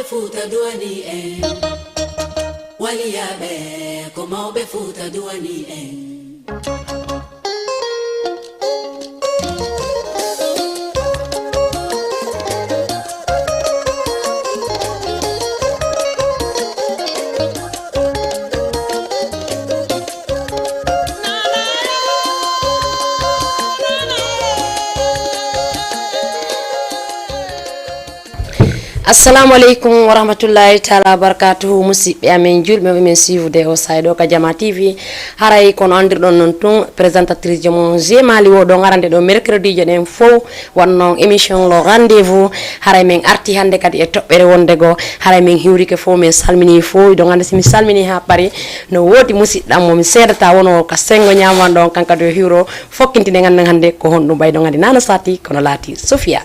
futa duani waliabe como be futa duani Assalamu alaikum wa rahmatullahi ta'ala barakatuhu musidɓe amen julɓe men suivre o sayɗo ka Jama TV haray kono andirɗon non tun présentatrice je mon Mali o ɗo garande ɗo mercredi je ɗen fof wonno émission lo rendez-vous haray min arti hande kadi e toɓɓere wonde go haray min hiwrike fof min salmini fof ɗo ganda simi salmini ha paari no wodi musidɗam momi seedata wono ka sengo ñaman ɗon kankadi o hiwro fokkintide ganden hande ko honɗum ɓayɗo gandi nana sati kono laati Sofia.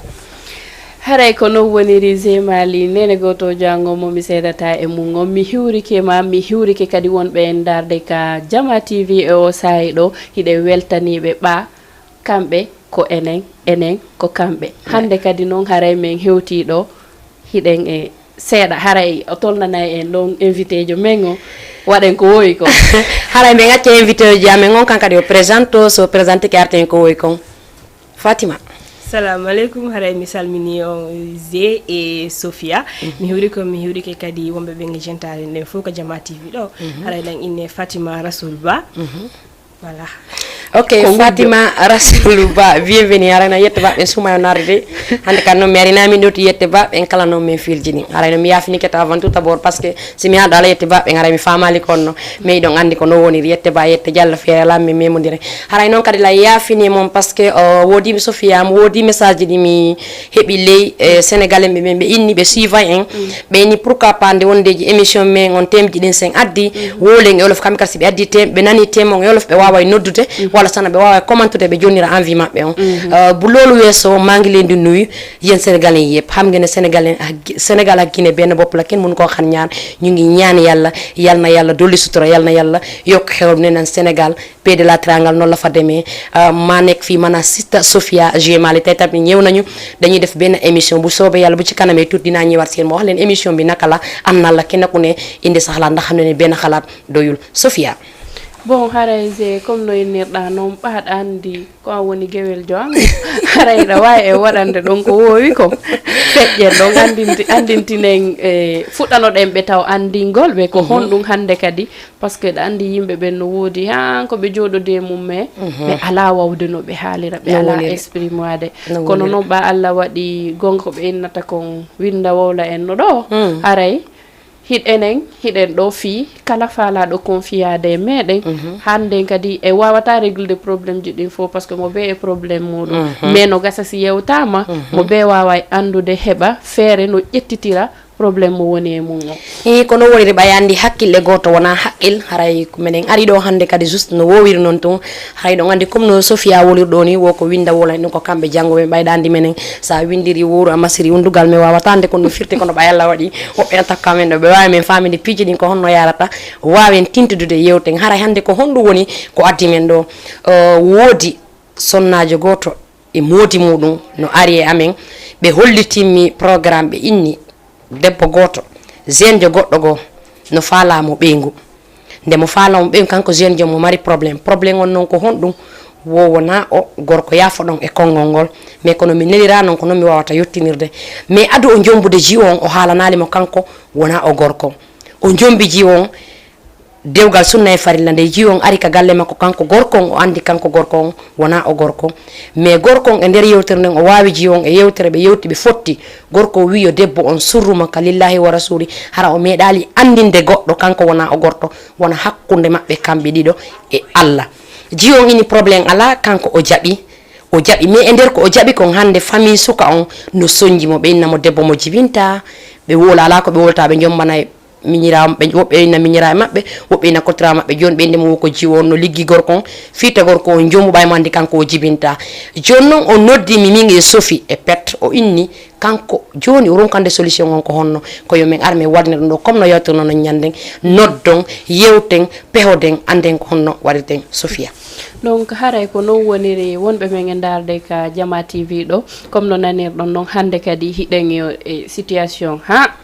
haray ko no woniri Mali nene goto jango mo mi sedata e mum mi hiwrike ma mi hiwrike kadi wonɓe en darde ka Jama TV e o sayi ɗo hiɗe weltaniɓe ɓa kamɓe ko enen ko kamɓe hande kadi noon haray min hewti ɗo hiɗen e seeɗa haray o tolnanay en ɗon invité jo men o waɗen ko wowi ko haray min acca invité ji amen on kankadi o présente so présenté ke arten ko wowi kon Fatima. Assalamu alaikum haray mi salmini on Zé et Sofia mi hiwrike kadi wonɓe ɓe jentare nden fof ko Jama TV ɗo haray lan inne Fatima Rasoul Ba voilà. Ok, Fatima Rasoul Ba, bienvenue. Arana yette ba ben suma narde. Hande kan no mi ari nami doti yette ba ben kala no men filjini. Arana mi yafini keta avant tout d'abord parce que si mi hada yette ba ben ara mi famali konno. Me don andi ko no woni yette ba yette jalla fere lammi memondire. Haray non kadi la yafini mom parce que wodi mi Sofia mo wodi message di mi hebi ley sénégalais be inni be suiva en be ni pourquoi pas de wondeji émission men on temji din sen addi wolen e olof kam kasi be addi tem be nani tem on olof be wawa noddude wala sana be wawa commentude be jonira envie mabbe on bu lolu wesso mangi len di nuyu yeen sénégalais yépp xam ngeen Sénégal ak Guinée ben bop la ken mun ko xan ñaan ñu ngi ñaan yalla yalla doli sutura yalla yalla yok xewam ne nan Sénégal pays de la triangle non la fa démé ma nek fi mana sista Sofia Mali tay tam ñew nañu dañuy def ben émission bu soobé yalla bu ci kanamé tout dina ñewat seen mo wax len émission bi naka la amna la kenn ku ne indi saxla ndax xam ne ben xalaat doyul Sofia. Bon haray comme no yinirɗa noon ɓaat andi ko a woni gewel joam haray ɗa wawi e waɗande ɗon ko wowi ko feƴƴen ɗon andintinen fuɗɗanoɗen ɓe taw andingol ɓe ko honɗum hande kadi par ce que ɗa andi yimɓe ɓen no woodi han ko ɓe joɗode mum ɓe ala wawde no ɓe haalira ɓe ala exprime wade kono noon ɓa Allah waɗi gonga ko ɓe innata kon winda wowla en no ɗo haray hiɗen ɗo fi kala faalaɗo confiyade meɗen hande kadi e wawata réglude probléme ji ɗin fof par ce que mo be e probléme muɗum mais no gasa si yewtama mo be wawa andude heɓa feere no ƴettitira problème mo woni e mum o kono woniri ɓayandi hakkille goto wona haqqil haray minen ari ɗo hande kadi juste no wowiri noon tun haray ɗon andi comme no Sofia wolirɗo ni wo ko winda wola ɗum ko kamɓe janggoɓe ɓayɗandi menen sa windiri wuro a masiri undugal mi wawatande kono firti kono ɓay Allah waɗi woɓɓe takka men ɗo ɓe wawi men famide piiji ɗin ko honno yarata wawen tintudude yewten haray hande ko honɗum woni ko addi men ɗo woodi sonnajo goto e moodi muɗum no ari e amen ɓe hollitimmi programme ɓe inni debbo goto jeune goɗɗo go no faalamo ɓeygu nde mo faalamo ɓeygu kanko jeune jo mo mari probléme on non ko honɗum wo wona o gorko yaafo ɗon e konngol ngol mais kono mi nelira non ko non mi wawata yettinirde mais adu o jombude jiwo on o haalanalimo kanko wona o gorko o jombi jiwo on dewgal sunna e farilla nde jiwo on ari ka galle makko kanko gorko on o andi kanko gorko on wona o gorko mais gorko on e nder yewtere nden o wawi jiwo on e yewtere ɓe yewti ɓe fotti gorko o wi yo debbo on surruma ka lillahi wa rasuli hara o meeɗali andinde goɗɗo kanko wona o gorto wona hakkunde maɓɓe kamɓe ɗiɗo e Allah jiwo on ini probléme ala kanko o jaɓi mais e nder ko o jaɓi kon hande famille suka on no soñji mo ɓe innamo debbo mo jibinta ɓe wola ala ko ɓe wolta ɓe jombana miñiraama ɓe woɓɓe ina miñira e maɓɓe woɓɓe ina kottira maɓɓe joni ɓe ndemo ko jiwo on no liggi gorko on fiita gorko on jomuɓa e mo andi kanko o jibinta joni noon o noddimi min e Sophie e pet o inni kanko joni o ronkande solution on ko honno ko yo min arme wadne ɗum ɗo comme no yewtono no ñanden noddon yewten pehoden anden ko honno waɗirten Sophia. donc haray ko non woniri wonɓe men e darde ka Jama TV ɗo comme no nanirɗon noon hande kadi hiɗen e situation ha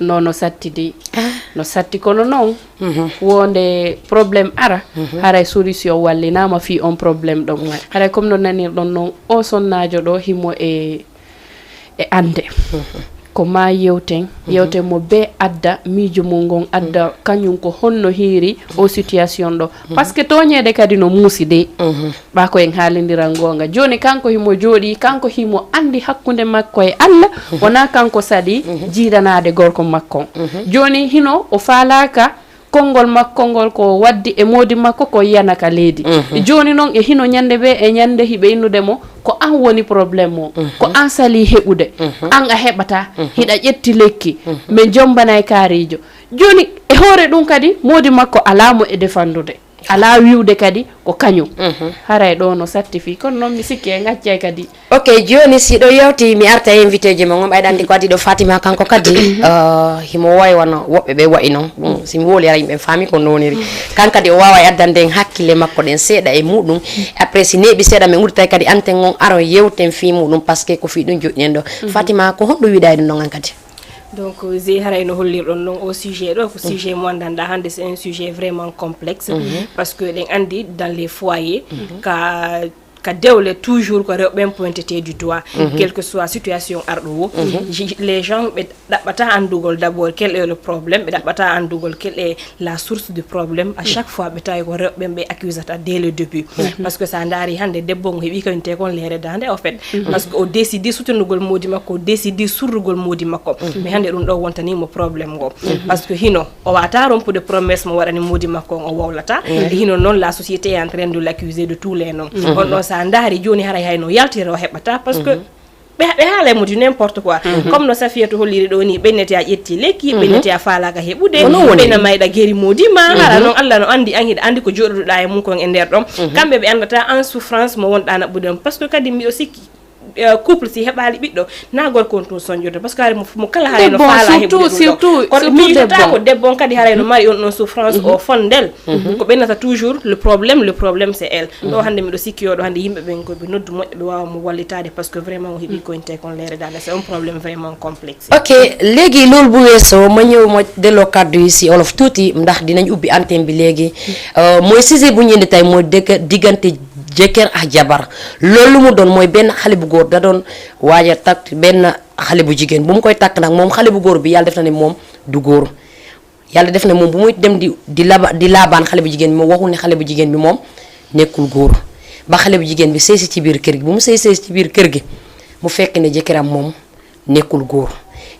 no sattidi no satti kono noon wonde probléme ara haray solution wallinama fi on probléme ɗon haray comme no nanirɗon noon o sonnajo ɗo himo e ande ko ma yewten mo be adda miijo mum ngon adda kañum ko honno hiiri o situation ɗo par ce que toñede kadi no muusi de ɓa ko en haalindiran gonga joni kanko himo jooɗi kanko himo andi hakkude makko e Allah wona kanko sadi jiidanade gorko makko joni hino o faalaka konngol makko ngol ko waddi e moodi makko ko yanaka leydi joni noon e hino ñande ɓe e ñande hiɓe innudemo ko an woni probléme o ko an sali heɓude an a heɓata hiɗa ƴetti lekki min jombana e kaarijo joni e hoore ɗum kadi moodi makko alamo e defandude ala wiwde kadi ko kañum haray ɗo no satti kono noon mi sikki e gaccay kadi ok joni si ɗo yewti mi arta e invité ji mon ɓayɗa andi ko addi ɗo Fatima kanko kadi himo waywano woɓɓe ɓe wayi noon ɗum simi wooli ara yimɓe faami ko noniri kan kadi o wawa e addande en hakkille makko ɗen seeɗa e muɗum après si neeɓi seeɗa min udditay kadi anten on aro yewten fi muɗum par ce que ko fi ɗum joƴƴen ɗo Fatima ko honɗum wiɗa e ɗum ɗon an kadi donc j'ai harayno hollirɗon non au sujet ɗo ko sujet mo andanda hande c'est un sujet vraiment complexe parce que ɗen andi dans les foyers ka dewle toujours ko rewɓe pointete du doigt quelle que soit situation arɗo wo les gens ɓe ɗaɓɓata andugol d'abord quel est le problème ɓe ɗaɓɓata andugol quelle est la source du problème à chaque fois ɓe tawi ko rewɓe ɓe accusata dès le début parce que sa daari hande debbo ngo heeɓi kañumte kon leere dande en fait parce que o décidi sutanugol moodi makko o décidi surrugol moodi makko mais hande ɗum ɗo wontanimo probléme ngo parce que hino o wata rompude promesse mo waɗani moodi makko o wawlata hino noon la société est en train de l'accuser de tous les noms on ɗo sa ndaari joni haray hayno yaltira o heɓata parce que ɓe haala mo du n'importe quoi comme no Safiyatu holliri ɗo ni ɓennete a ƴetti lekki ɓennete a faalaka heɓude ɓena mayɗa gueri modima hara noon Allah no andi an hiɗa andi ko joɗoɗa e mum kon e nder ɗon kamɓe ɓe andata en souffrance mo wonɗa naɓɓude par ce que kadi mbiɗo sikki couple si heɓali ɓiɗɗo na gorko on tun soñjude par ce que haare mo kala haare no faala heɓude kono miijota ko debbo on kadi haare no mari on ɗon souffrance o fondel ko ɓennata toujours le problème c'est elle ɗo hande miɗo sikki yoɗo hande yimɓe ɓen koɓe noddu moƴƴo ɓe wawa mo wallitade par ce que vraiment o heeɓi koynte kon leere dande c'est un problème vraiment complexe ok léegi loolu bu weesoo ma ñëw ma delloo kàddu yi si olof tuuti ndax dinañ ubbi antenne bi léegi mooy sujet bu ñu indi tey mooy diggante jëkkër ak jabar loolu mu doon mooy benn xale bu góor da doon waaja takk benn xale bu jigéen bu mu koy takk nag moom xale bu góor bi yàlla def na ne moom du góor yàlla def na moom bu muy dem di laabaan xale bu jigéen bi moom waxul ne xale bu jigéen bi moom nekkul góor ba xale bu jigéen bi sëy si ci biir kër gi bu mu sëy ci biir kër gi mu fekk ne jëkkëram moom nekkul góor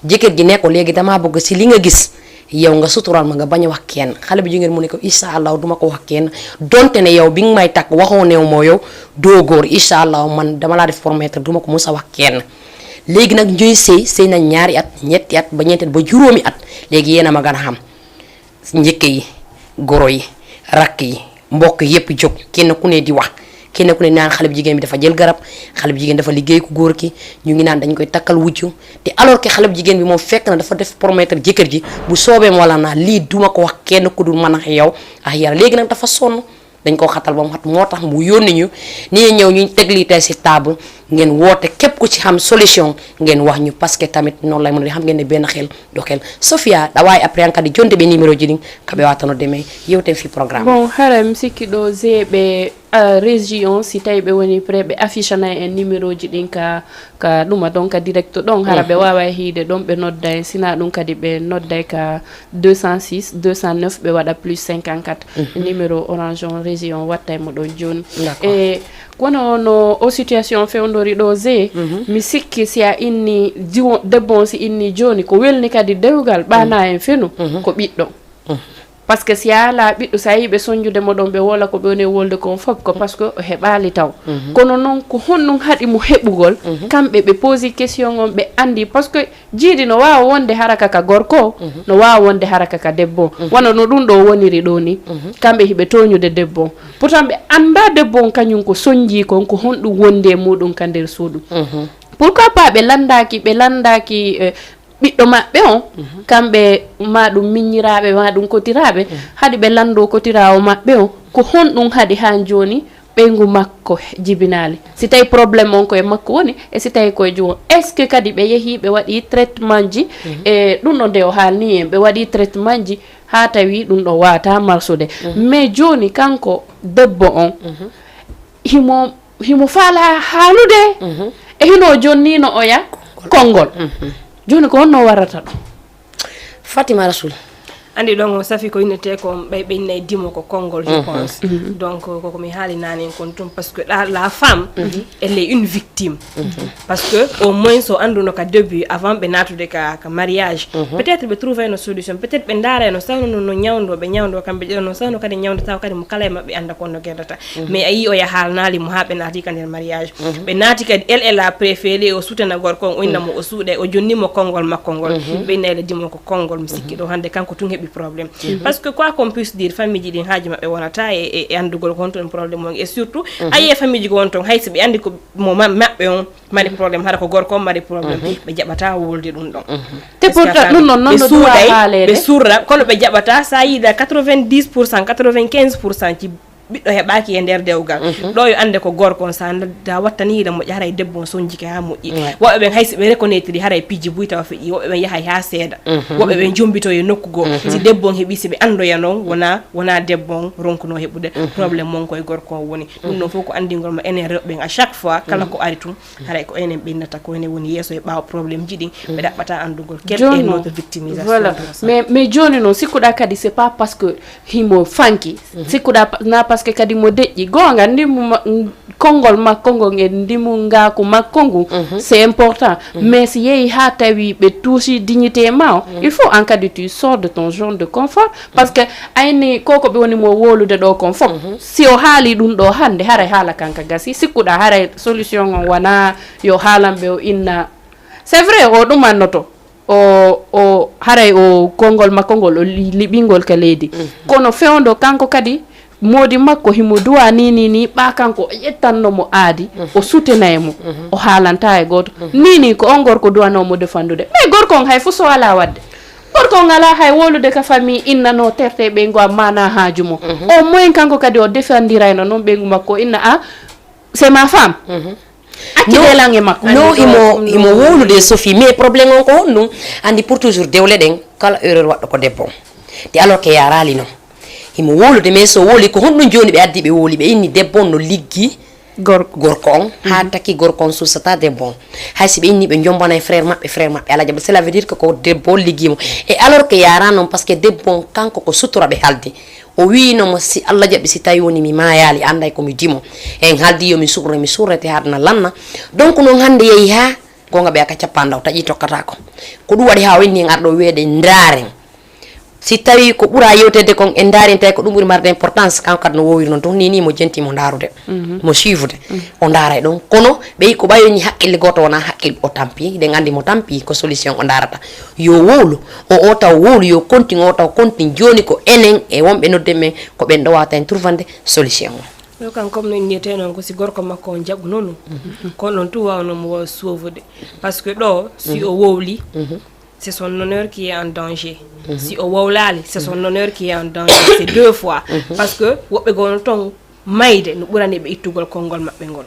jëkkër gi ne ko léegi damaa bëgg si li nga gis yow nga sutural ma nga bañ a wax kenn xale bu jigéen mu ne ko incha allah duma ko wax kenn donte ne yow bi nga may takk waxoo neew moo yow doo góor incha allah man dama laa def promettre duma ko mus a wax kenn léegi nag ñuy sëy nañ ñaari at ñetti at ba ñeenti at ba juróomi at léegi yéen a ma gën a xam njëkk yi goro yi rakk yi mbokk yépp jóg kenn ku ne di wax kenn ku ne naan xale bu jigéen bi dafa jël garab xale bu jigéen dafa liggéey ku góor ki ñu ngi naan dañ koy takkal wujju te alors que xale bu jigéen bi moom fekk na dafa def promettre jëkkër ji bu soobee wala naa lii duma ko wax kenn ku dul mën a yow ak yàlla léegi nag dafa sonn dañ koo xatal ba mu xat moo tax mu yónni ñu nii ñëw ñu teg lii tey si table ngeen woote képp ku ci xam solution ngeen wax ñu parce que tamit noonu lay mën a xam ngeen ne benn xel do xel Sofia da waawi après kadi jonde ɓe numéro ji ɗin kaɓe watano deme yewten fi programme bon hara mi sikki ɗo zeeɓe région si tawi ɓe woni pré ɓe affiche ana en numéro ji ɗin ka ɗuma ɗon ka direct ɗon hara ɓe wawa hiide ɗon ɓe nodda en sina ɗum kadi ɓe nodda ka 206 209 ɓe waɗa plus 54 numéro orange on région watta e mo ɗon joni e kono no o situation fewdori ɗo ze mi sikki si a inni debbo on si inni joni ko welni kadi dewgal ɓana en fenu ko ɓiɗɗo par ce que si a ala ɓiɗɗo sa yiɓe soñjude mo ɗon ɓe wola ko ɓe woni wolde kon fof ko par ce que o heɓali taw kono noon ko honɗum haɗi mo heɓugol kamɓe ɓe posi question on ɓe andi par ce que jiidi no wawa wonde haraka ka gorko no wawa wonde haraka ka debbo wona no ɗum ɗo woniri ɗo ni kamɓe hiɓe toñude debbo pourtant ɓe anda debbo on kañum ko soñji kon ko honɗum wonde muɗum ka nder suudu pourquoi pas ɓe landaki ɓiɗɗo maɓɓe on kamɓe ma ɗum miññiraaɓe ma ɗum kotiraaɓe hade ɓe lando kotirawo maɓɓe on ko honɗum hade han joni ɓeygu makko jibinali si tawi probléme on koye makko woni e si tawi koye jum est ce que kadi ɓe yeehi ɓe waɗi traitement ji e ɗum ɗo nde o haalni en ɓe waɗi traitement ji ha tawi ɗum ɗo wata marsude mais joni kanko debbo on himo faala haalude e hino jonni no oya konngol joni ko honno warata ɗo Fatima Rasoul andi donc safi ko inete ko ɓeyɓeynayi dimo ko konngol je pense donc koko mi haali nani kon tum parce que la femme elle est une victime parce que au moins so anduno ka début avant ɓe natude ka mariage peut être ɓe trouve no solution peut être ɓe ndaara no sawno no ñawdo ɓe ñawdo kamɓe ƴeew no sawno kadi ñawdo taw kadi mo kala e maɓɓe anda konno guerdata mais a yi o yahalnali mo ha ɓe naati ka nder mariage ɓe naati kadi elle a préféré o sutana gorko on o innamo o suuɗe o jonnimo konngol makko ngol ɓeynayla dimo ko konngol mi sikki ɗo hande kanko tun heɓi problème parce que quoi qu'on puisse dire famille ji ɗin haaji maɓɓe wonata e andugol ko honton probléme on et surtout ayi e famille ji ko won ton hayso ɓe andi ko mo maɓɓe on mari probléme hara ko gorko on mari probléme ɓe jaɓata wolde ɗum ɗon te pourtant ɗum noon noon no duwa ɓe surra kono ɓe jaɓata sa yiida 90% 95% ci ɓiɗɗo heɓaki e nder dewgal ɗo yo ande ko gorko on sa da wattaniɗa moƴƴi haray debbo on sonjike ha moƴƴi woɓɓe ɓen hayso ɓe reconnaître haray pijji buy tawa feƴƴi woɓɓe ɓen yahay ha seeɗa woɓɓe ɓen jombito e nokku goo si debbo on heeɓi si ɓe andoya noon wona debbo on ronkuno heɓude probléme mon koye gorko on woni ɗum ɗon fof ko andingol ma enen rewɓe à chaque fois kala ko ari tum haray ko enen ɓennata ko ene woni yeeso e ɓaawa probléme ji ɗin ɓe ɗaɓɓata andugol quelle est notre victimisation voilà mais joni noon sikkuɗa kadi c'est pas parce que himo fanki sikkuɗa na parce que kadi mo deƴƴi gonga ndimu konngol makko ngol e ndimu ngaku makko ngu c'est important mais si yehi ha tawi ɓe touchi dignité ma o il faut en kadi tu sors de ton zone de confort parce que ayni koko ɓe woni mo wolude ɗo kon fof si o haali ɗum ɗo hande haray haala kanka gasi sikkuɗa haray solution on wona yo haalanɓe o inna c'est vrai o ɗumannoto o haray o konngol makko ngol o liɓingol ka leydi kono fewndo kanko kadi modi makko himo duwa ni ɓa kanko o ƴettannomo aadi o sutenaye mo o haalanta e goto ni ko on gorko duwanomo defandude mais gorko on hay fo so ala wadde gorko on ala hay wolude ka famille innano terte ɓeygu a mana haaju mo au moins kanko kadi o defandirayno noon ɓeygu makko inna a c'est ma femme accidelange makko no imo wolude Sophie mais probléme on ko honɗum andi pour toujours dewle ɗen kala erreur waɗɗo ko debbo te alors que yarali noon himo wolude mais so woli ko honɗum joni ɓe addi ɓe woli ɓe inni debbo on no liggi gorko on ha takki gorko on susata debbo on haysi ɓe inni ɓe jombana frère maɓɓe ala jaɓa cela veut dire que ko debbo on liggimo et alors que yara noon par ce que debbo on kanko ko sutura ɓe haldi o winomo si Allah jaɓi si tawi woni mi mayali anday komi dimo en haldi yomi surrete haadana lanna donc noon hande yeehi ha gonga ɓe aka cappandaw taƴi tokkatako ko ɗum waɗi ha wenni en arɗo weede ndaren si tawi ko ɓura yewtede kon en daari tawi ko ɗum ɓuri marde importance kanko kadi no wowiri noon to ni mo jentimo darude mo suivre o daaray ɗon kono ɓeyi ko ɓayoñi haqqille goto wona haqqille o tampi ɗen andi mo tampi ko solution o darata yo wowlu o taw wowlu yo continue o taw continue joni ko enen e wonɓe nodde men ko ɓen ɗo wata en trouvande solution o ɗo kan comme no innete noon ko si gorko makko on jaɓu noon kono noon tu wawnomo wawa sauvude par ce que ɗo si o wowli c'est son honneur qui est en danger. Si o wawlali, c'est son honneur qui est en danger. C'est deux fois. Parce que woɓɓe gono ton mayde no ɓurani ɓe ittugol konngol maɓɓe ngol.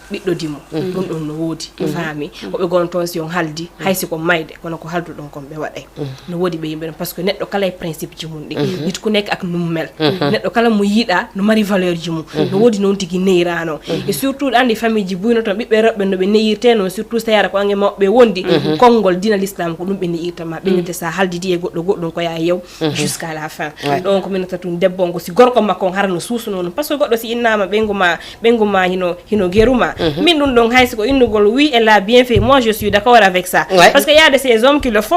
ɓiɗɗo dimo ɗum ɗon no woodi faami woɓe gono toon si on haldi haysi ko mayde kono ko haldu ɗon kon ɓe waɗay no woodi ɓe yimɓe ɗon par ce que neɗɗo kala e principe ji mum ɗi nit ku nekk ak num mel neɗɗo kala mo yiiɗa no mari valeur ji mum no woodi noon tigi neyirano et surtout andi famille ji buyno toon ɓiɓɓe rewɓe no ɓe neyirte noon surtout so yara ko ange mawɓe wondi konngol dina l'islam ko ɗum ɓe neyirtama ɓennete sa haldidi e goɗɗo goɗɗum ko ya yew jusqu'à la fin ɗon ko minata tun debbo ngo si gorko makko on hara no suusuno ɗum par ce que goɗɗo si innama ɓengu ma hino geruma min ɗum ɗon haysi ko innugol oui elle a bien fait moi je suis d'accord avec ça parce que y a de ces hommes qui le font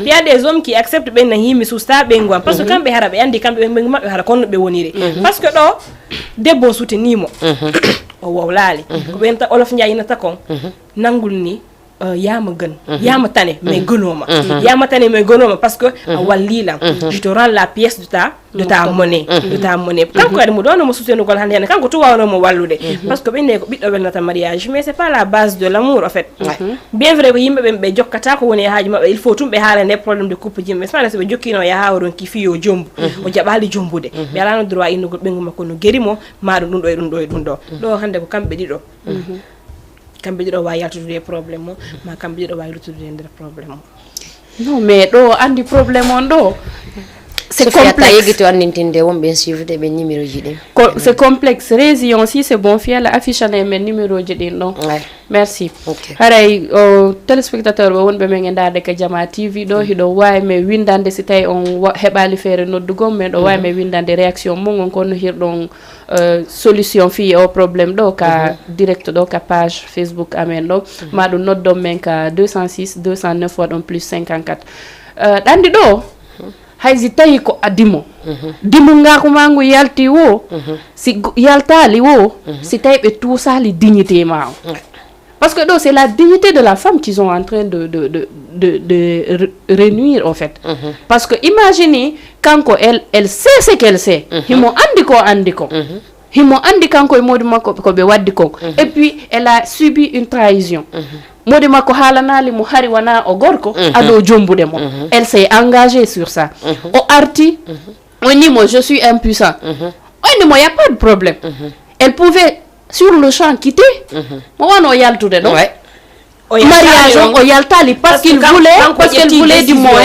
il y a des hommes qui acceptent ɓen na yimmi susta ɓengu am parce que kamɓe hara ɓe andi kamɓe ɓengu maɓɓe hara konno ɓe woniri parce que ɗo debbo sutenimo o wawlali ko ɓen olof jayinata kon nangol ni yama gën yama tane mais gënoma yama tane mais gënoma parce que wallila je te rends la pièce de ta monnaie kanko kadi mo dono mo soutenu gol hande kanko to wawno mo wallude parce que benne ko biddo welnata mariage mais c'est pas la base de l'amour en fait bien vrai ko yimbe be jokkata ko woni haaji mabbe il faut tumbe haalande problème de couple jimbe c'est be jokkino ya hawron ki fiyo jombu o jabali jombude be ala no droit inugol bengu makko no gerimo ma dum do e dum do hande ko kambe dido kambe dido wa yaltude problème ma kambe dido wa yaltude nder problème non mais do andi problème on do c'est complexe c'est complexe résion si c'est bon fiel affiche na men numéro jidin non merci haray téléspectateur ba wonbe men ndade ka Jama TV do hido way me windande si tay on hebali fere noddugo men do way me windande réaction mo ngon kono hirdon solution fi au problème do ka direct do ka page Facebook amen do ma do noddo men ka 206 209 wadon plus 54 dandi do hayzi tawi ko adimo dimu nga ko mangu yalti wo si yaltali wo si tawi be tout ça les dignité ma parce que c'est la dignité de la femme qu'ils sont en train de réunir en fait parce que imaginez quand elle sait ce qu'elle sait himo andi ko himo andi kanko e modi makko ko be waddi ko et puis elle a subi une trahison modi makko halanali mo hari wana o gorko ado jombude mo elle s'est engagée sur ça o arti on dit moi je suis impuissant on dit moi y a pas de problème elle pouvait sur le champ quitter mo wano yaltude do mariage o yaltali parce qu'elle voulait du moins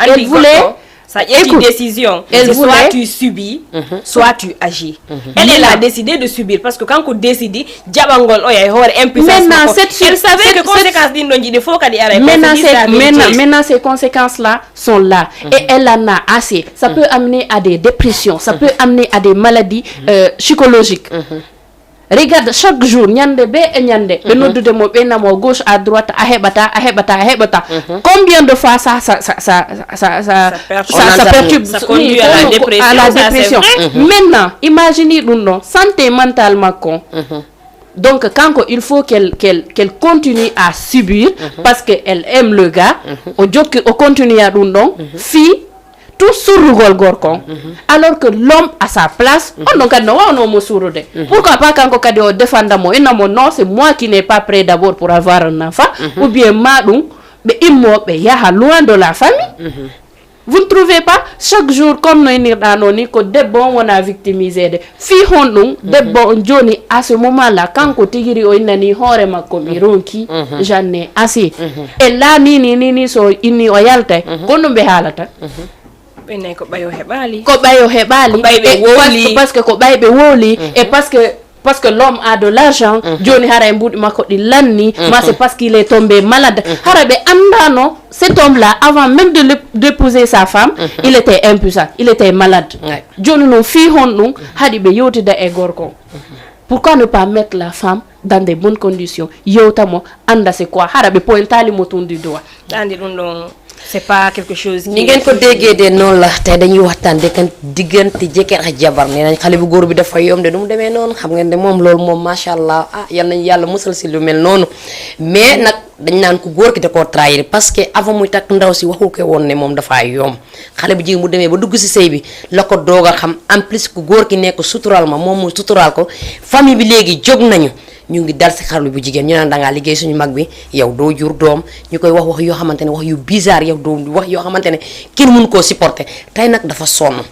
elle voulait ça y est une décision soit tu subis soit tu agis elle a décidé de subir parce que quand on décide jabangol o yay hore impuissance elle savait que conséquences din don jide faut kadi ara maintenant ces conséquences là sont là et elle en a assez ça peut amener à des dépressions ça peut amener à des maladies psychologiques regarde chaque jour nyande be e nyande be noddude mo be namo gauche à droite a hebata combien de fois ça perturbe ça conduit à la dépression maintenant imaginez non santé mentale makko donc quand il faut qu'elle continue à subir parce que elle aime le gars o continue à dundon fille tout surugol gorko alors que l'homme à sa place on donc no mo surude pourquoi pas quand kadi o défendre mo inamo non c'est moi qui n'ai pas prêt d'abord pour avoir un enfant ou bien madum be immo be yaha loin de la famille vous ne trouvez pas chaque jour comme no nirda ni ko debbo on a victimisé de fi hondum debbo on joni à ce moment là quand ko tigiri o inani hore makko mi ronki j'en ai assez et là ni so inni o yalta kono be halata bene ko bayo hebali parce que ko baybe woli et parce que l'homme a de l'argent joni hara mbudi makko di lanni ma c'est parce qu'il est tombé malade hara be andano cet homme là avant même d'épouser sa femme il était impuissant il était malade joni no fi hondum hadi be yotida e gorko pourquoi ne pas mettre la femme dans des bonnes conditions yotamo anda c'est quoi hara be pointali mo tundi doa andi dum don c'est pas quelque chose ni ngeen ko déggé de non la tay dañuy waxtaan de kan digënté jeker ak jabar né nañ xalé bu goor bi dafa yom de dum démé non xam ngeen de mom lool mom machallah yal nañ yalla mussal ci lu mel nonu mais nak dañ nan ko goor ki da ko trahir parce que avant muy tak ndaw ci waxu ko won né mom dafa yom xalé bu jigi mu démé ba dugg ci sey bi lako doga xam en plus ko goor ki nekk sutural ma mom mu sutural ko famille bi légui jog nañu ñu ngi dal ci xarlu bu jigen ñu nan da nga liggéey suñu mag bi yow do jur dom ñukoy wax yo xamantene wax yu bizarre yow do wax yo xamantene kenn mënu ko supporter tay nak dafa sonn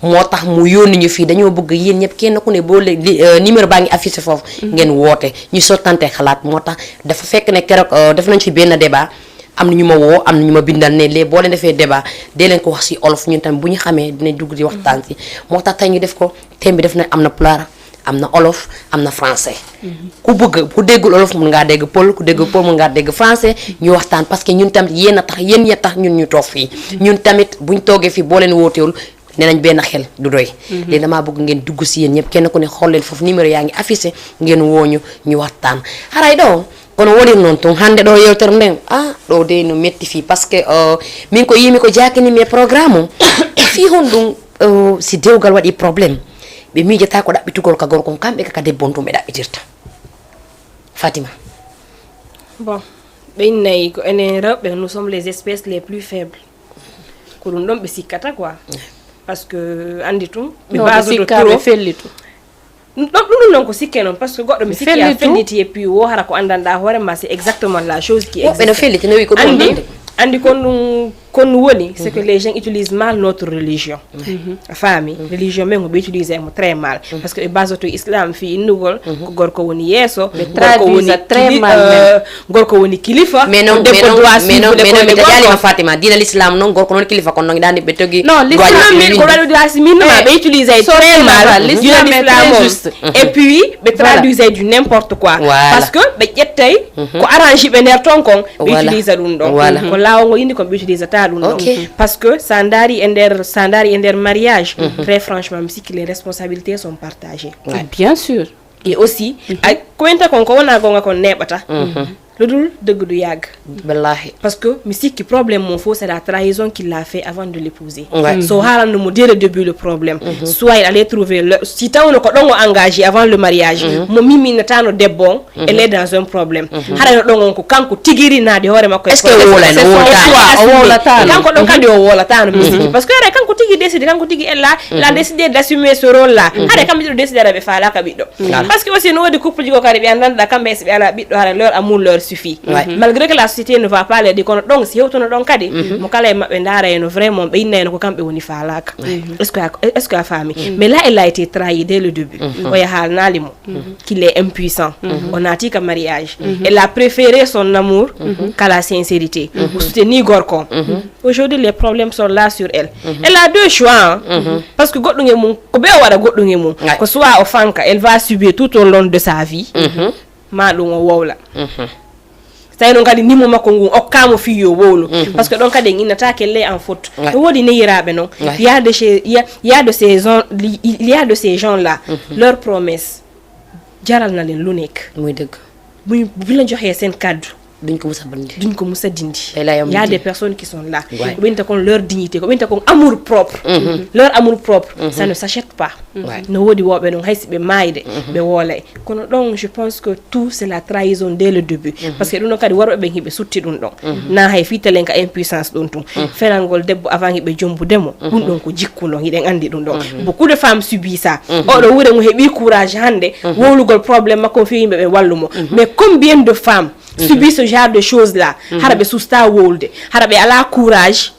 motax mu yoni ñu fi dañoo bëgg yeen ñep kenn ku ne bo numéro baangi affiché fofu ngeen woté ñu sottante xalaat motax dafa fekk ne kérok def nañ fi ben débat am ñuma wo am ñuma bindal ne lé bo leen défé débat dé leen ko wax ci olof ñun tam buñu xamé dina dugg di waxtaan ci motax tay ñu def ko thème bi def na amna pulaar amna olof amna français ku bëgg ku déggul olof mën nga dégg pol ku dégg pol mën nga dégg français ñu waxtaan parce que ñun tamit yéna tax yeen ya tax ñun ñu tok fi ñun tamit buñ toggé fi bo leen wotéwul nenañ ben xel du doy lé dama bëgg ngeen dugg ci yeen ñep kenn ku ne xol leen fofu numéro yaangi affiché ngeen woñu ñu waxtaan haray do kono woli non ton hande do yewter ndem do de no metti fi parce que min ko yimi ko jakini mes programme fi hondum si dewgal wadi problème be mi jeta ko dabbitugol ka gorko kambe ka debbo to be dabbitirta Fatima bon nous sommes les espèces les plus faibles. Ko dum don be sikata quoi. Parce que andi tum be base de trop fellitu. Non ko sikke non parce que goddo mi sikki a felliti et puis wo hara ko andanda hore ma c'est exactement la chose qui existe. Be no felliti no wi ko dum andi kon woni c'est que les gens utilisent mal notre religion. Famille religion men ko be utiliser mo très mal parce que base to islam fi indugol ko gorko woni yeso gorko woni très mal gorko woni kilifa mais non jali ma Fatima dina l'islam non gorko non kilifa kon non dandi be togi non l'islam men ko wadu dasmin ma be utiliser très mal l'islam est juste et puis be traduire du n'importe quoi parce que be jettay ko arrange be ner ton kon be utiliser dum don ko lawo indi ko be utiliser parce que sandari ender mariage très franchement que les responsabilités sont partagées bien sûr et aussi koenta kon ko wona gonga kon nebata ludul deug du yag wallahi parce que musique problème mon faux c'est la trahison qu'il a fait avant de l'épouser so halan mo dès le début le problème soit il allait trouver si taw ko dongo engagé avant le mariage mo mimi na tano debbo elle est dans un problème hara dongo ko kanko tigiri na de hore makko est-ce que wola kanko don kadi o wola tano musique parce que hara kanko tigi décide kanko tigi elle a décidé d'assumer ce rôle là hara kam do décider be faala ka biddo parce que aussi no wodi couple jigo kare be andanda kambe be ana biddo hara leur amour leur suffit malgré que la société ne va pas les dire donc si hewtono don kadi mo kala mabbe ndara en vraiment be inna ko kambe woni falaka est-ce que la famille mais là elle a été trahie dès le début o ya halnalimo qu'il est impuissant on a dit que mariage elle a préféré son amour qu'à la sincérité pour soutenir gorko aujourd'hui les problèmes sont là sur elle elle a deux choix parce que goddo ngemum ko be wada goddo ngemum ko soit o fanka elle va subir tout au long de sa vie ma dum o wowla tay non kadi nimo makko ngun okkamo fiyo wolo parce que don kadi inata kelle en faute wodi ne yirabe non il y a de ces gens là leur promesse jaral na len lu nek moy deug bu la joxe sen cadeau duñ ko musa dindi il y a des personnes qui sont là ko benta kon leur dignité ko benta kon amour propre leur amour propre ça ne s'achète pas no wodi wobe non haysibe maide be wolay kono donc je pense que tout c'est la trahison dès le début parce que duno kadi warbe be hibe sutti dun don na hay fitalen ka impuissance don tum ferangol debbo avant hibe jombu demo dun don ko jikkuno hiden andi dun don beaucoup de femmes subissent ça o do wure mo hebi courage hande wolugol problème makko fi himbe be wallumo mais combien de femmes subit ce genre de choses là harabe susta wolde harabe ala courage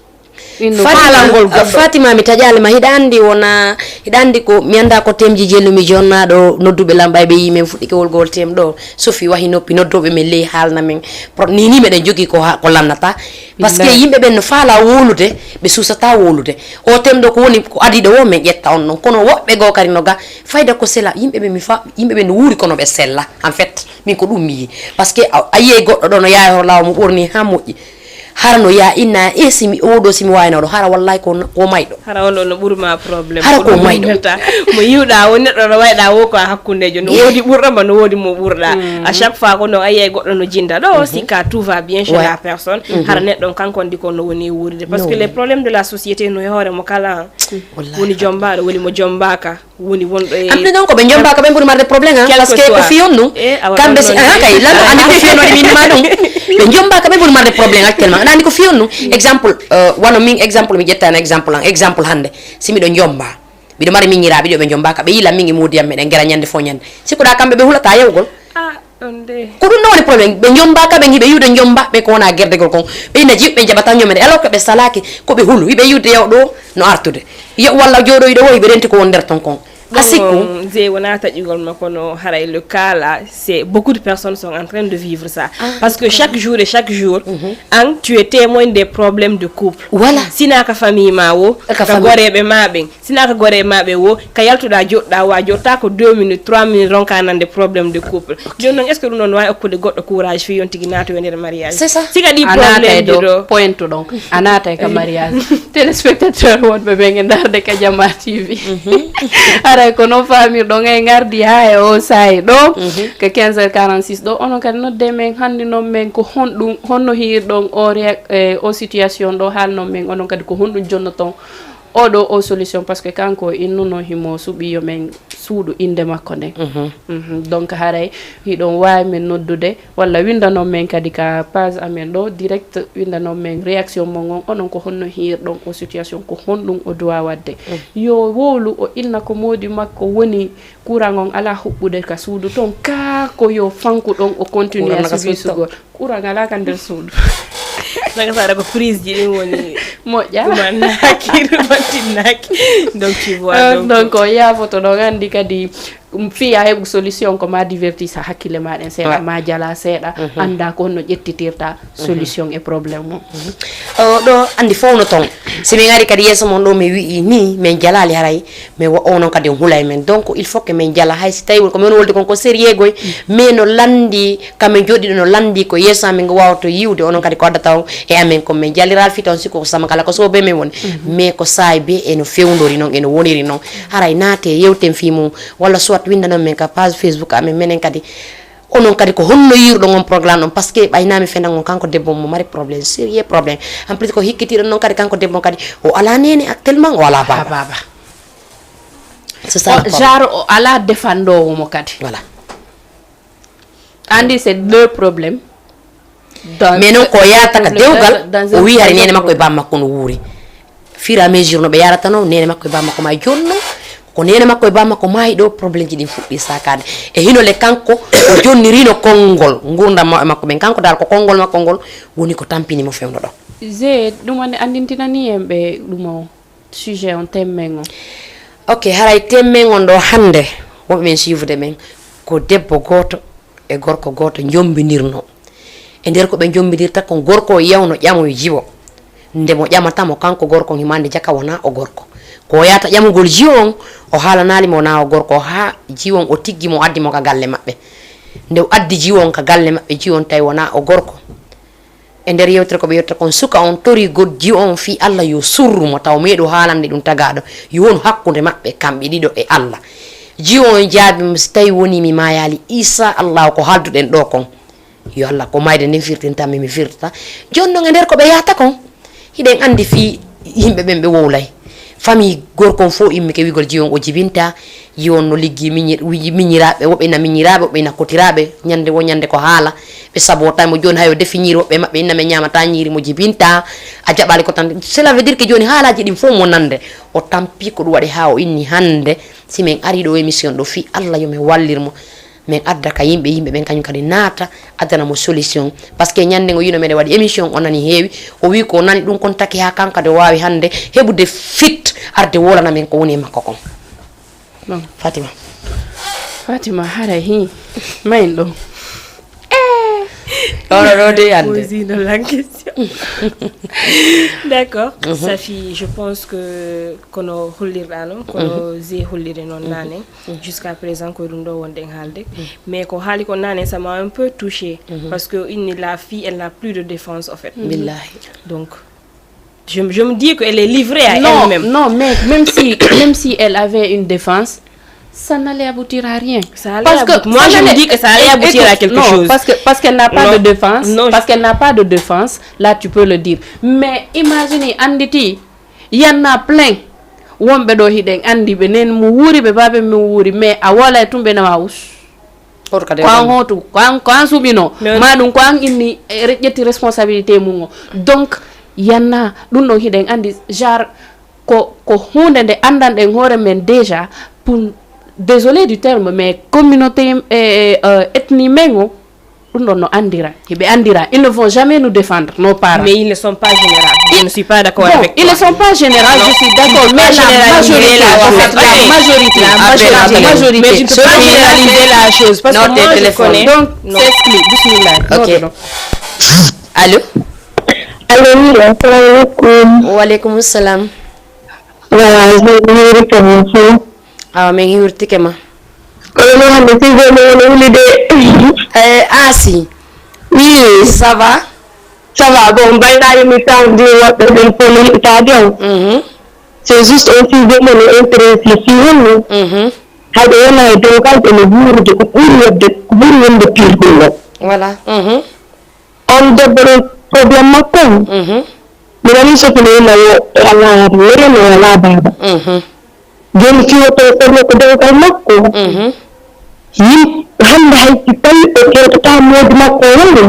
Fatima mi tajale ma hidandi ko mi anda ko temji jelu mi jonna do noddube lambay be yimen fudike wolgol tem do sofi wahi noppi noddobe me le halna men ni me den jogi ko lannata parce que yimbe ben no faala wolude be susata wolude o temdo ko woni ko adido wo men jetta on non kono wobbe go kari no ga fayda ko sela yimbe be no wuri kono be sella en fait min ko dum mi parce que ayi goddo do no yaay ho law mo burni hamuji harano ya inna simi odo simi wayno do hara wallahi ko maydo hara won no burma problème hara ko maydo mo yiwda woni do wayda wo ko hakkundejo no wodi burda ma no wodi mo burda à chaque fois ko no ayi goddo no jinda do si ka tout va bien chez la personne hara neddo kanko ndi ko no woni wuride parce que les problèmes de la société no hore mo kala woni jombaado woni mo jombaka woni wondo e amde donc be jombaka be burma de problème parce que ko fiyonnu kambe kay lando andi ko fiyonno min ma dum be jombaka be burma de problème actuellement nani ko fiyonnu exemple wano min exemple mi jetta exemple hande simi do njomba bido mari min yirabe do be jombaka be yila mingi mudi amme ngera nyande fo nyande siko da kambe be hulata yewgol onde ko dum non problème be jombaka be ngibe yude njomba be ko na gerde gol kon be na jibbe jabata nyomede alors que be salaki ko be hulu be yude yewdo no artude yo walla jodo yido wo be renti ko wonder ton kon le cas là, c'est beaucoup de personnes sont en train de vivre ça. Parce que chaque jour, tu es témoin des problèmes de couple. Voilà. Si na ka famille ma wo, ka gore be mabe. Si na ka gore mabe wo, ka yaltu da jodda wa jota ko 2 minutes, 3 minutes ronka nan des problèmes de couple. Jonon est-ce que nous non wa ko de goddo courage fi yonti ginato wender mariage. C'est ça. Si ka di problème do point donc. Anata ka mariage. Téléspectateur won be be ngendar de ka Jama TV. Kono famille do ngay ngardi ha e o say do ke 15h46 do onon kadi nodde men handi non men ko honno hirdon o situation do halno men onon kadi ko honɗum jonnoton oɗo o solution parce que kanko innuno himo suɓi yo men suudu inde makko nden donc haray hiɗon wawi men noddude walla windanon men kadi ka page amen ɗo direct windanon men réaction mo gon onon ko honno hirɗon o situation ko honɗum o duwa wadde yo wowlu o inna ko modi makko woni courant on ala huɓɓude ka suudu ton ka ko yo fanku ɗon o continue a subisugol courant ala ka nder suudu daga sa ko prise ji ɗin woni moƴƴa rumantinnaki donc tu vois donc o yaafoto ɗon andi kadi fiya heɓu solution ko ma divertis ha hakkille maɗen seeɗa ma jala seeɗa anda ko honno ƴettitirta solution e probléme mum ɗo andi fowno toon simin ari kadi yeeso mon ɗo mi wii ni min jalali haray mi onon kadi hulay men donc il faut que min jala hay si tawi ko min wolde kon ko sérieux goy mais no landi kamin joɗiɗo no landi ko yeeso amin ngo wawto yiwde onon kadi ko addata on e amen ko min jaliral fi toon sikko ko sama kala ko sobe min woni mais ko saay be eno fewdori noon eno woniri noon haray naate yewten fi mum walla soit windanon men ka page Facebook amen menen kadi onon kadi ko honno yirɗo on programme on parce que ɓaynami fendan on kanko debbo mo mari probléme sérieux probléme en plus ko hikkitiɗon noon kadi kanko debbo kadi o ala nene actuellement o ala baba c'est ça genre o ala défendowo mo kadi voilà andi c'est deux problèmes mais non ko yata ka dewgal o wi hari nene makko e bam makko no wuuri fur et à mesure no ɓe yarata no nene makko e bam makko ma jonno ko nene makko e bam makko maayi ɗo probléme ji ɗin fuɗɗi sakade e hinole kanko o jonnirino konngol gurdam makko ɓen kanko dal ko konngol makko ngol woni ko tampinimo fewno ɗo je ɗum ande andintinani en ɓe ɗum o sujet on temmen o ok haray temmen on ɗo hande wonɓe men suivde men ko debbo goto e gorko goto jombinirno e nder ko ɓe jombidirta ko gorko o yewno ƴamoyo jiwo ndemo ƴamatamo kanko gorko himande jaka wona o gorko ko yata ƴamugol jiwo on o haalanalimo wona o gorko ha jiwon o tiggi mo addi mo ka galle maɓɓe nde o addi jiwon ka galle maɓɓe jiwon tawi wona o gorko e nder yewtere ko ɓe yewtata kon suka on tori god jiwo on fi Allah yo surrumo taw meeɗo haalande ɗum tagaɗo yo wonu hakkude maɓɓe kamɓe ɗiɗo e Allah jiwo on jaabimo so tawi woni mi mayali isa Allah ko halduɗen ɗo kon yo Allah ko mayde nden firtintanmi mi firtata joni noon e nder ko ɓe yahata kon hiɗen andi fi yimɓe ɓen ɓe wowlay famille gorkon fo immi ke wigol jiwon o jibinta yiwon no liggi miñiraɓe woɓɓe na miñiraɓe woɓɓe na kotiraɓe ñande wo ñande ko haala ɓe sabotamo joni hayo defi ñiri woɓɓe maɓɓe inname ñamata ñiri mo jibinta a jaɓali ko tan cela veut dire que joni haalaji ɗin fof mo nande o tampi ko ɗum waɗi ha o inni hande si min ari ɗo émission ɗo fi Allah yomin wallirmo min adda ka yimɓe ɓen kañum kadi naata addanamo solution par ce que ñande ngo yino meɗe waɗi émission o nani heewi o wi ko nani ɗum kon taki ha kanka de wawi hande heɓude fit arde wolana men ko woni e makko kon Fatima haray hi mayin ɗo d'accord Safi je pense que kono hollirɗa kono je hollire noon nane jusqu'à présent ko ɗum ɗo wonɗen haalde mais ko haali ko nane ça m'a un peu touché parce que la fille elle n'a plus de défense en fait billahi donc je me dis qu'elle est livrée à elle-même non mais même si elle avait une défense ça n'allait aboutir à rien. Moi je me dis que ça allait aboutir à quelque chose. Parce qu'elle n'a pas de défense. Parce qu'elle n'a pas de défense. Là tu peux le dire. Mais imaginez Anditi, il y en a plein. Wombe do hiden andi be nen mu wuri be babe mu wuri mais a wala tumbe na maus. Kwa hotu kwa subino madum kwa inni rejeti responsabilité mungo. Donc yanna dun do hiden andi genre ko hunde de andande hore men déjà pour désolé du terme mais communauté ethnie mengo no andira hibe andira ils ne vont jamais nous défendre nos parents mais ils ne sont pas généraux je ne suis pas d'accord avec toi ils ne sont pas généraux je suis d'accord mais la majorité mais je ne peux pas généraliser la chose parce que moi je connais donc s'explique bismillah ok allô wa alaikum salam men hiwrtike ma Asi oui ça va bon bayna émission di woɓɓe ɓen fof no heɓitade on c'est juste un sujet mo no intéresse si wonno hayɓe wona e dow kalɓe no wuurde ko ɓuri wonde pirɗum o voilà on debbo ɗo probléme makko mi nani sofino wona yo ala mere no ala baba joni fiyoto ɓerno ko dewgal makko hande hay si tawi o kewtata moodi makko woni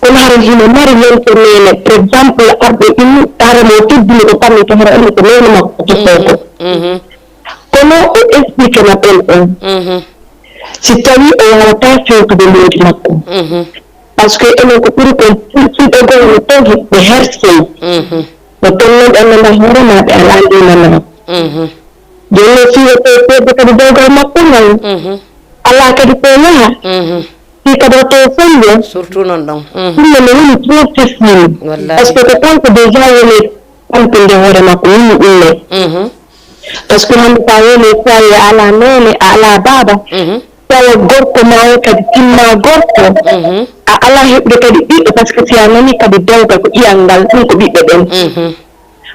kono hara hino mari yonto nene par exemple arɗo ɗum haramo teddini ko pammi to hara andi ko nene makko jottoko kono o explique na ɓen on si tawi o wawata fewtude moodi makko par ce que enen ko ɓuri kon fulɓe goo no ton hiɓɓe hersey no tonnon ɓe annanda hoorema ɓe ala ndinanama joni fiyoto fewde kadi dewgal makko ngal ala kadi ko yaha si kadi to fonde surtout non ɗon ɗum no woni trop facile par ce que ko kanko déjà woni tampinde hoore makko yimmi ɗumme par ce que hande sa woni sawi a ala nene a ala baaba tawa gorko ma o kadi timma gorko a ala heɓde kadi ɓiɗɗo par ce que si a nani kadi dewgal ko ƴiyal ngal ɗum ko ɓiɓɓe ɓen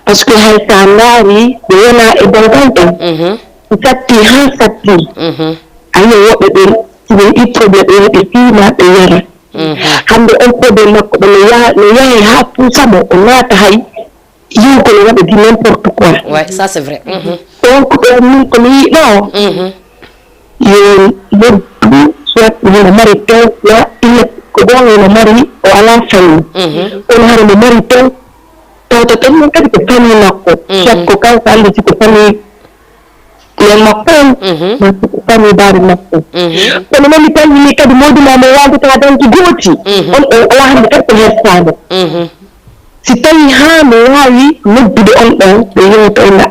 par ce que hay sa ndaari ɓe wona e dewgal ɗon satti han satti ayi woɓɓe ɓen siɓe ɗi probléme ɓe ɓe fiima ɓe yara hande on probléme makko ɗo no yahe ha puusamo o naata hay yiwgol waɗa di n'importe quoi ça c'est vrai donc ɗo min komi yiɗo yo lebdu soit yono mari tew ya ille ko ɗon yono mari o ala famille on hara mo mari tew tawta tan mon kadi ko famille makko soit ko kanko andi siko famille len makko on ko famille baari makko kono noon tawi kadi moduma mo wawata danki gooti on o ala hande kadi ko hersade si tawi ha mi wawi noddude on ɗon ɓe yewta ina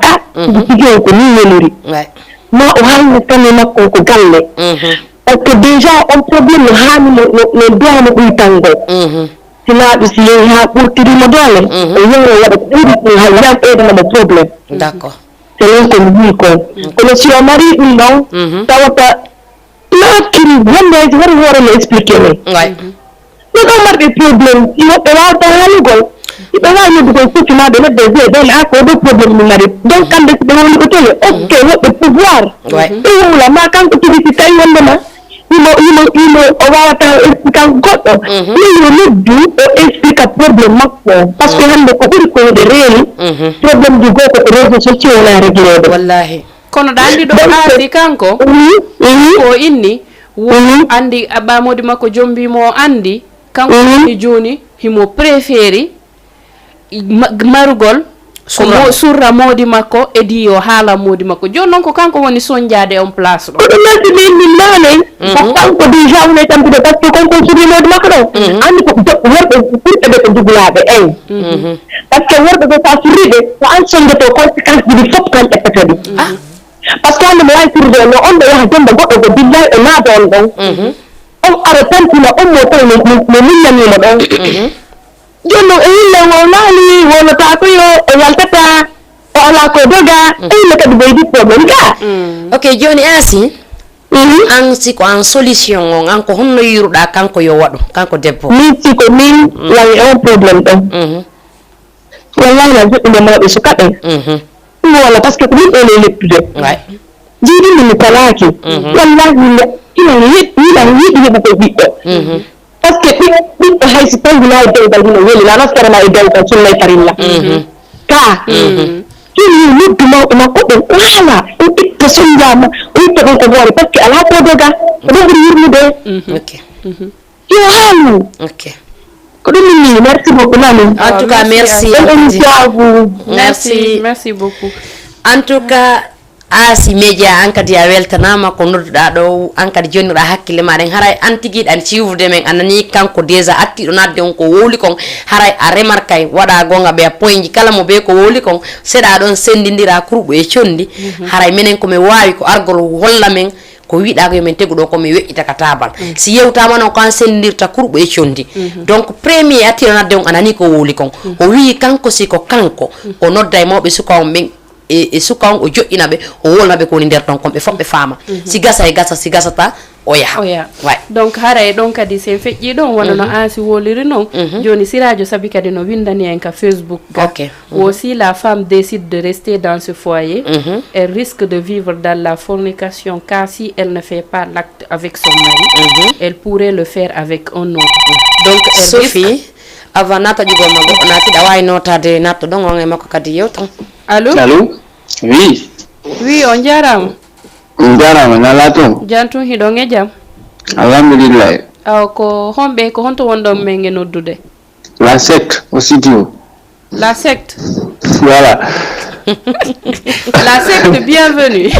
jiguen ko ni welori ma o halni famille makko ko galle par ce que déjà on probléme no hani no dowamo ɓuytango si laaɓi si yehi ha ɓurtirimo doole o yewo waɗa ko ɓuri ɗum hay yam ɓeydanamo probléme d'accord c'est non ko mi wi kon kono si o mari ɗum ɗon tawata lakin wondeji wari hoore no expliqué men no ɗo marɓe probléme si woɓɓe wawata haalugol ɓe wawi noddugol sofinaɓe nodde ɓen ha ko ɗo probléme mi mari donc kamɓe so ɓe woni ko tole ok woɓɓe pouvoir ɓe wowla ma kanko tigi si tawi wondema imo o wawata expliquan goɗɗo min yo noddu o explique probléme makko par ce que hande ko ɓuri koyde reeni probléme ji goo ko réseau sociaux wona réglede wallahi kono ɗa andi ɗo aasi kanko ko inni andi ɓamodi makko jombimo o andi kanko ni joni himo préféri marugol ko surra modi makko e di yo haala modi makko joni noon ko kanko woni soñjade on place ɗo ɗum nasi min nane ko kanko déjà woni tampude par ce que konko surri modi makko ɗo andi ko worɓe ɓurɓe ɓe ko jugulaɓe par ce que worɓe ɓe sa surriɓe ko an soñdeto conséquence ji ɗi fof kan ƴettata ɗi par ce que hande mo wawi surrude no on ɗo yaha jonde goɗɗo go billahi e naada on ɗon on ara tantina on mo tawi no minnanimo ɗon joni noon e yille wo naali wonata ko yo o yaltata o ala ko doga e yille kadi ɓeydi probléme ga ok joni asi an siko an solution on an ko honno yiruɗa kanko yo waɗu kanko debbo min siko min wawi on probléme ɗon wallahi na joɗɗinde mawɓe sukaɓe ɗum walla par ce que ko min ɗone leptude jiiɗinde mi talaki wallahi ina yiɗi heɓugo ɓiɗɗo par ce que ɓiɗɗo hay si tawi wona e dewgal hino weli la naftarama e dewgal sunnay farilla ka joni noddu mawɓe makko ɓen waala o itta soñjama o itta ɗon ko hoore par ce que ala ko doga ko ɗon ɓuri yurmude yo haalu ko ɗum minni merci beaucoup nani en tout cas merci à vous merci beaucoup en tout cas asi média an kadi a weltanama ko nodduɗa ɗo an kadi jonniɗa hakkille maɗen haray an tiguiɗan ciwrude men anani kanko déjà attiɗo nadde on ko wowli kon haray a remarquay waɗa gonga ɓe a poyji kala mo be ko wowli kon seeɗa ɗon sendidira kurɓo e condi haray minen komi wawi ko argol holla men ko wiɗa ko yomin teguɗo komi weƴƴita ka tabal si yewtama noon ko an sendidirta kurɓo e condi donc premier attiɗo nadde on anani ko wowli kon o wi kanko siko kanko o nodda e mawɓe suka on ɓen e suka on o joƴƴina ɓe o wolnaɓe ko woni nder ton kon ɓe fof ɓe faama si gasa e gasa si gasata o yaha donc haray ɗon kadi sen feƴƴi ɗon wona no Asi woliri noon joni Siradio Saby kadi no windani en ka Facebook ga aussi la femme décide de rester dans ce foyer elle risque de vivre dans la fornication car si elle ne fait pas l'acte avec son mari elle pourrait le faire avec un autre donc Sophie avant nata ƴugol ma goɗɗo natiɗa wawi notade natto ɗon on e makko kadi yewtan allô oui Oui, on jarama. Jarama nala ton. Jantu hiɗon e jam. Alhamdulillah. Aw ko homɓe ko honto wonɗon men e noddude. La secte au studio. La secte. Voilà. La secte, bienvenue.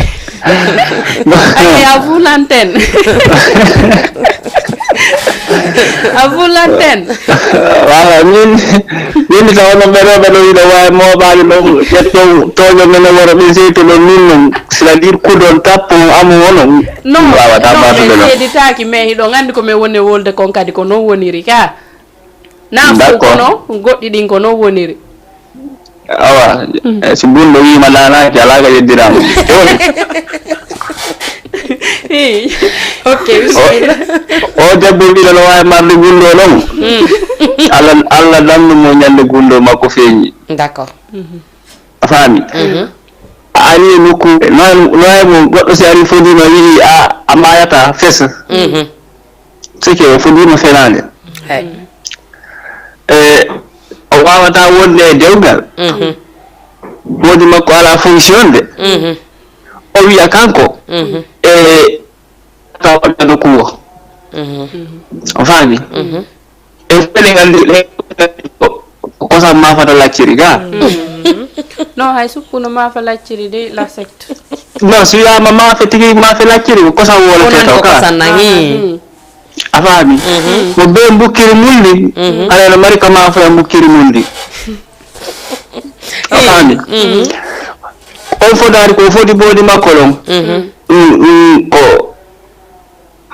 Allez, à vous l'antenne. À vous l'antenne. Voilà, min taw no bedo ida way mo baali no jetto tojo men wara be seyto no min c'est-à-dire ko don tappo amu wono. Non, mais seditaki mais hiɗo andi ko me woni wolde kon kadi ko non woniri ka. Na fu kono goddi din ko non woniri. Awa, si bundo wi malana ki alaga yeddiram. Ok, o debbo wiɗo no wawi marde gundo noon allah dandu mo ñande gundo makko feeñi. D'accord. A faami a ari e nokkude noye mo goɗɗo si ari fodima wii a mayata fesa sike o fodima fenade o wawata wonde e dewgal woodi makko ala fonction de o wiya kanko e taw waɗano kuwo o faami e fele gandi kosam mafata lacciri ga non hay suppuno mafa lacciri de la secte non si wiyama mafe tigi mafe lacciri ko kosam wolete taw ka a faami mo be mbukkiri mulli alano mari ka mafa e mbukkiri mulli a faami on fodari ko fodi bodi makko ɗon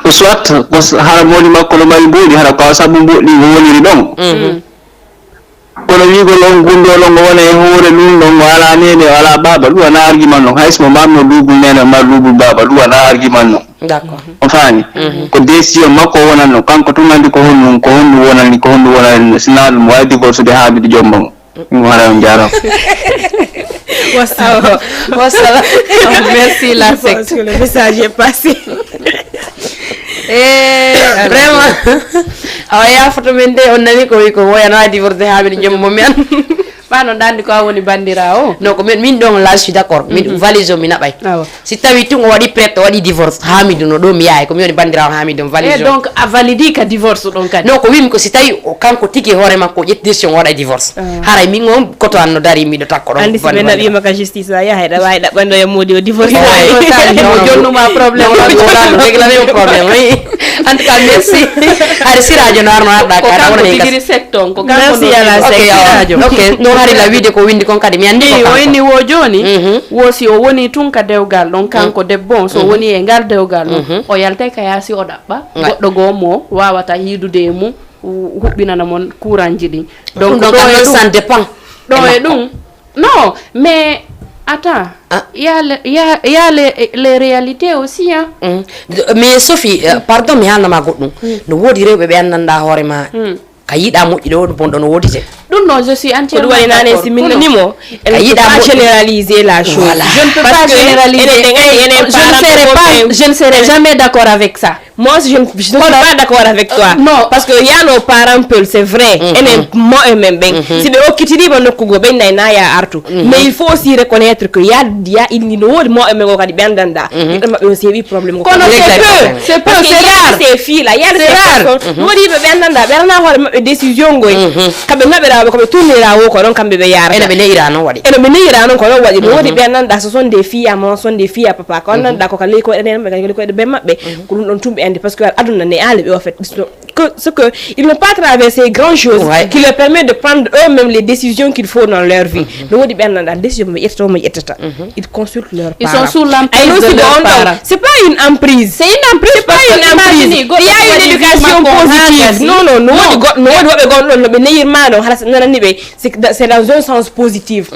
ko soit ko hara modi makko no mari boodi hara ko sabu boɗɗi ko woniri ɗon kono wigol on gundo ɗon wona e hoore ɗum ɗon wala nene wala baba ɗum wana argument noon haysmo mamno duubul nene ma duubul baba ɗum wana argument noon. D'accord. On faami ko décision makko wonanno kanko tun andi ko honɗum wonani ko honɗum wonani sina ɗum wawi divorce de haabide jomma mo ɗum wara on jarama. Wassalam. Merci la secte. Le message est passé. Vraiment awa yafoto men de on nani ko wi ko woyano divorce haɓe jomma mo men ɓano dandi ko a woni bandira o non ko min ɗon là je suis d'accord min valise o mi naɓay si tawi tun o waɗi prête o waɗi divorce Hamidou no ɗo mi yahay komi woni bandirawo Hamidou valise o donc a validi ka divorce ɗon kadi non ko wimi ko si tawi kanko tigi hoore makko o ƴetti décision o waɗa divorce haray min on koto an no dari miɗo takko ɗon andi si ɓe naɓima ka justice a yahay ɗa wawi ɗaɓɓando e moodi o divorce o jonnuma probléme réglanemo probléme en tout cas merci hari siradio no arno arɗa ka kanko tigiri secte on ko kanko merci à la secte ok non hari la wiide ko windi kon kadi mi andi ko o inni wo joni wo si o woni tun ka dewgal ɗon kanko debbo on so woni e ngal dewgal ɗon o yalte ka yaasi o ɗaɓɓa goɗɗo goomo wawata yiidude e mum huɓɓinana mon courant ji ɗin donc ɗo ça dépend ɗo e ɗum non mais attends il y a les réalités aussi hein mais Sophie pardon mi halnama goɗɗum no woodi rewɓe ɓe anndanɗa hoore ma ka yiɗa moƴƴi ɗo bonɗo no woodi te ɗum non je suis entièrement d'accord nane si min nanimo elle ne peut pas généraliser la chose je ne peux pas généraliser je ne serai jamais d'accord avec ça moi je ne suis pas d'accord avec toi non parce que y a nos parents peul c'est vrai enen mo e men ben si ɓe okkitiriɓe nokkugo ɓe nayna ya artu mais il faut aussi reconnaître que ya il no woodi mo e men go kadi ɓe andanɗa ɓiɗɗo maɓɓe on seewi probléme ko kono c'est peu ces filles là y a des personnes woodi ɓe andanɗa ɓe rana hoore maɓɓe décision ngoy kamɓe naɓeraɓe koɓe tournirawo ko ɗon kamɓe ɓe yarata ene ɓe neyira noon waɗi ene ɓe neyira noon ko ɗon waɗi no woodi ɓe andanɗa ce sont des filles à maman sont des filles à papa ko andanɗa ko ka ley koɗe nen maɓɓe ka koɗe ɓe maɓɓe ko ɗum ɗon tumɓe andi par ce que aduna ne ali ɓe en fait ce que ils n'ont pas traversé grand chose qui leur permet de prendre eux-mêmes les décisions qu'il faut dans leur vie no woodi ɓe andanɗa décision mo ƴettata mo ƴettata ils consultent leurs parents ils sont sous l'emprise de leurs parents c'est pas une emprise c'est une emprise c'est pas une emprise il y a une éducation positive non no woodi woɓe gonɗon no ɓe neyirma ɗon hara nanani ɓe c'est dans un sens positif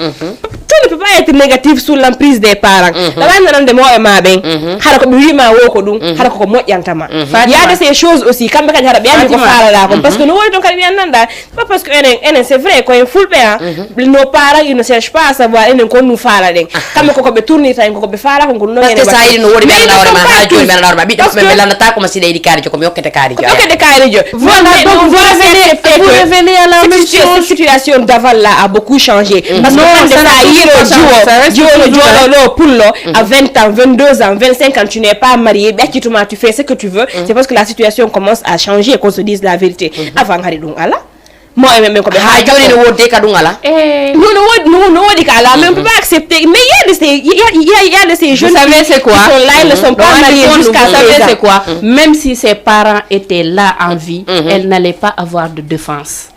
tout ne peut pas être négatif sous l'emprise des parents ɗawa nanande mo e ma ɓen hara ko ɓe wima wo ko ɗum hara koko moƴƴantama y a de ces choses aussi kamɓe kadi hara ɓe andi ko faalaɗa kon par ce que no woodi ɗon kadi ɓe anndanɗa c'est pas parce que enen c'est vrai koyen fulɓe nos parents ils ne cherchent pas à savoir enen kon ɗum faala ɗen kamɓe koko ɓe tournita en koko ɓe faala kon ko ɗum parce que sa yiɗi no woodi ɓe anda hoore ma ha joni ɓe anda hoore ma ɓiɗɗo ɓe ɓe landata ko ma siɗa yiɗi kaarijo komi hokkete kaarijo hokkete kaarijo voilà donc vous revenez à la même chose. Cette situation d'avant là a beaucoup changé parce que ça a à 20 ans, 22 ans, 25 ans, tu n'es pas marié, tu fais ce que tu veux. C'est parce que la situation commence à changer et qu'on se dise la vérité. Avant, moi même comme no mais on peut pas accepter. Mais il y a de ces jeunes qui sont là, ils ne sont pas mariés jusqu'à ça. C'est quoi? Même si ses parents étaient là en vie, elle n'allait pas avoir de défense.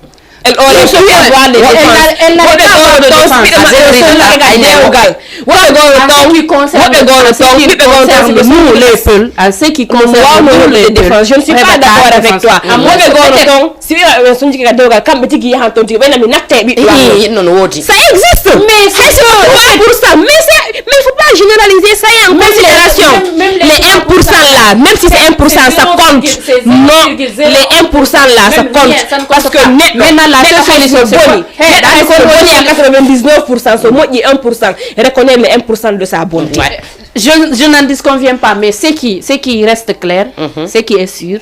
Elle aurait pu avoir des défenses. Elle n'allait pas avoir de défense. En ce qui concerne nous les Peuls, je ne suis pas d'accord avec toi. Ça existe. Mais c'est 3%. Mais il ne faut pas généraliser ça en considération. Les 1% là, même si c'est 1%, ça compte. Non, les 1% là, ça compte. Parce que maintenant, la seule solution, c'est à 99%, c'est moi qui 1%. Reconnaître les 1% de sa bonté. Je n'en disconviens pas, mais ce qui reste clair, ce qui est sûr,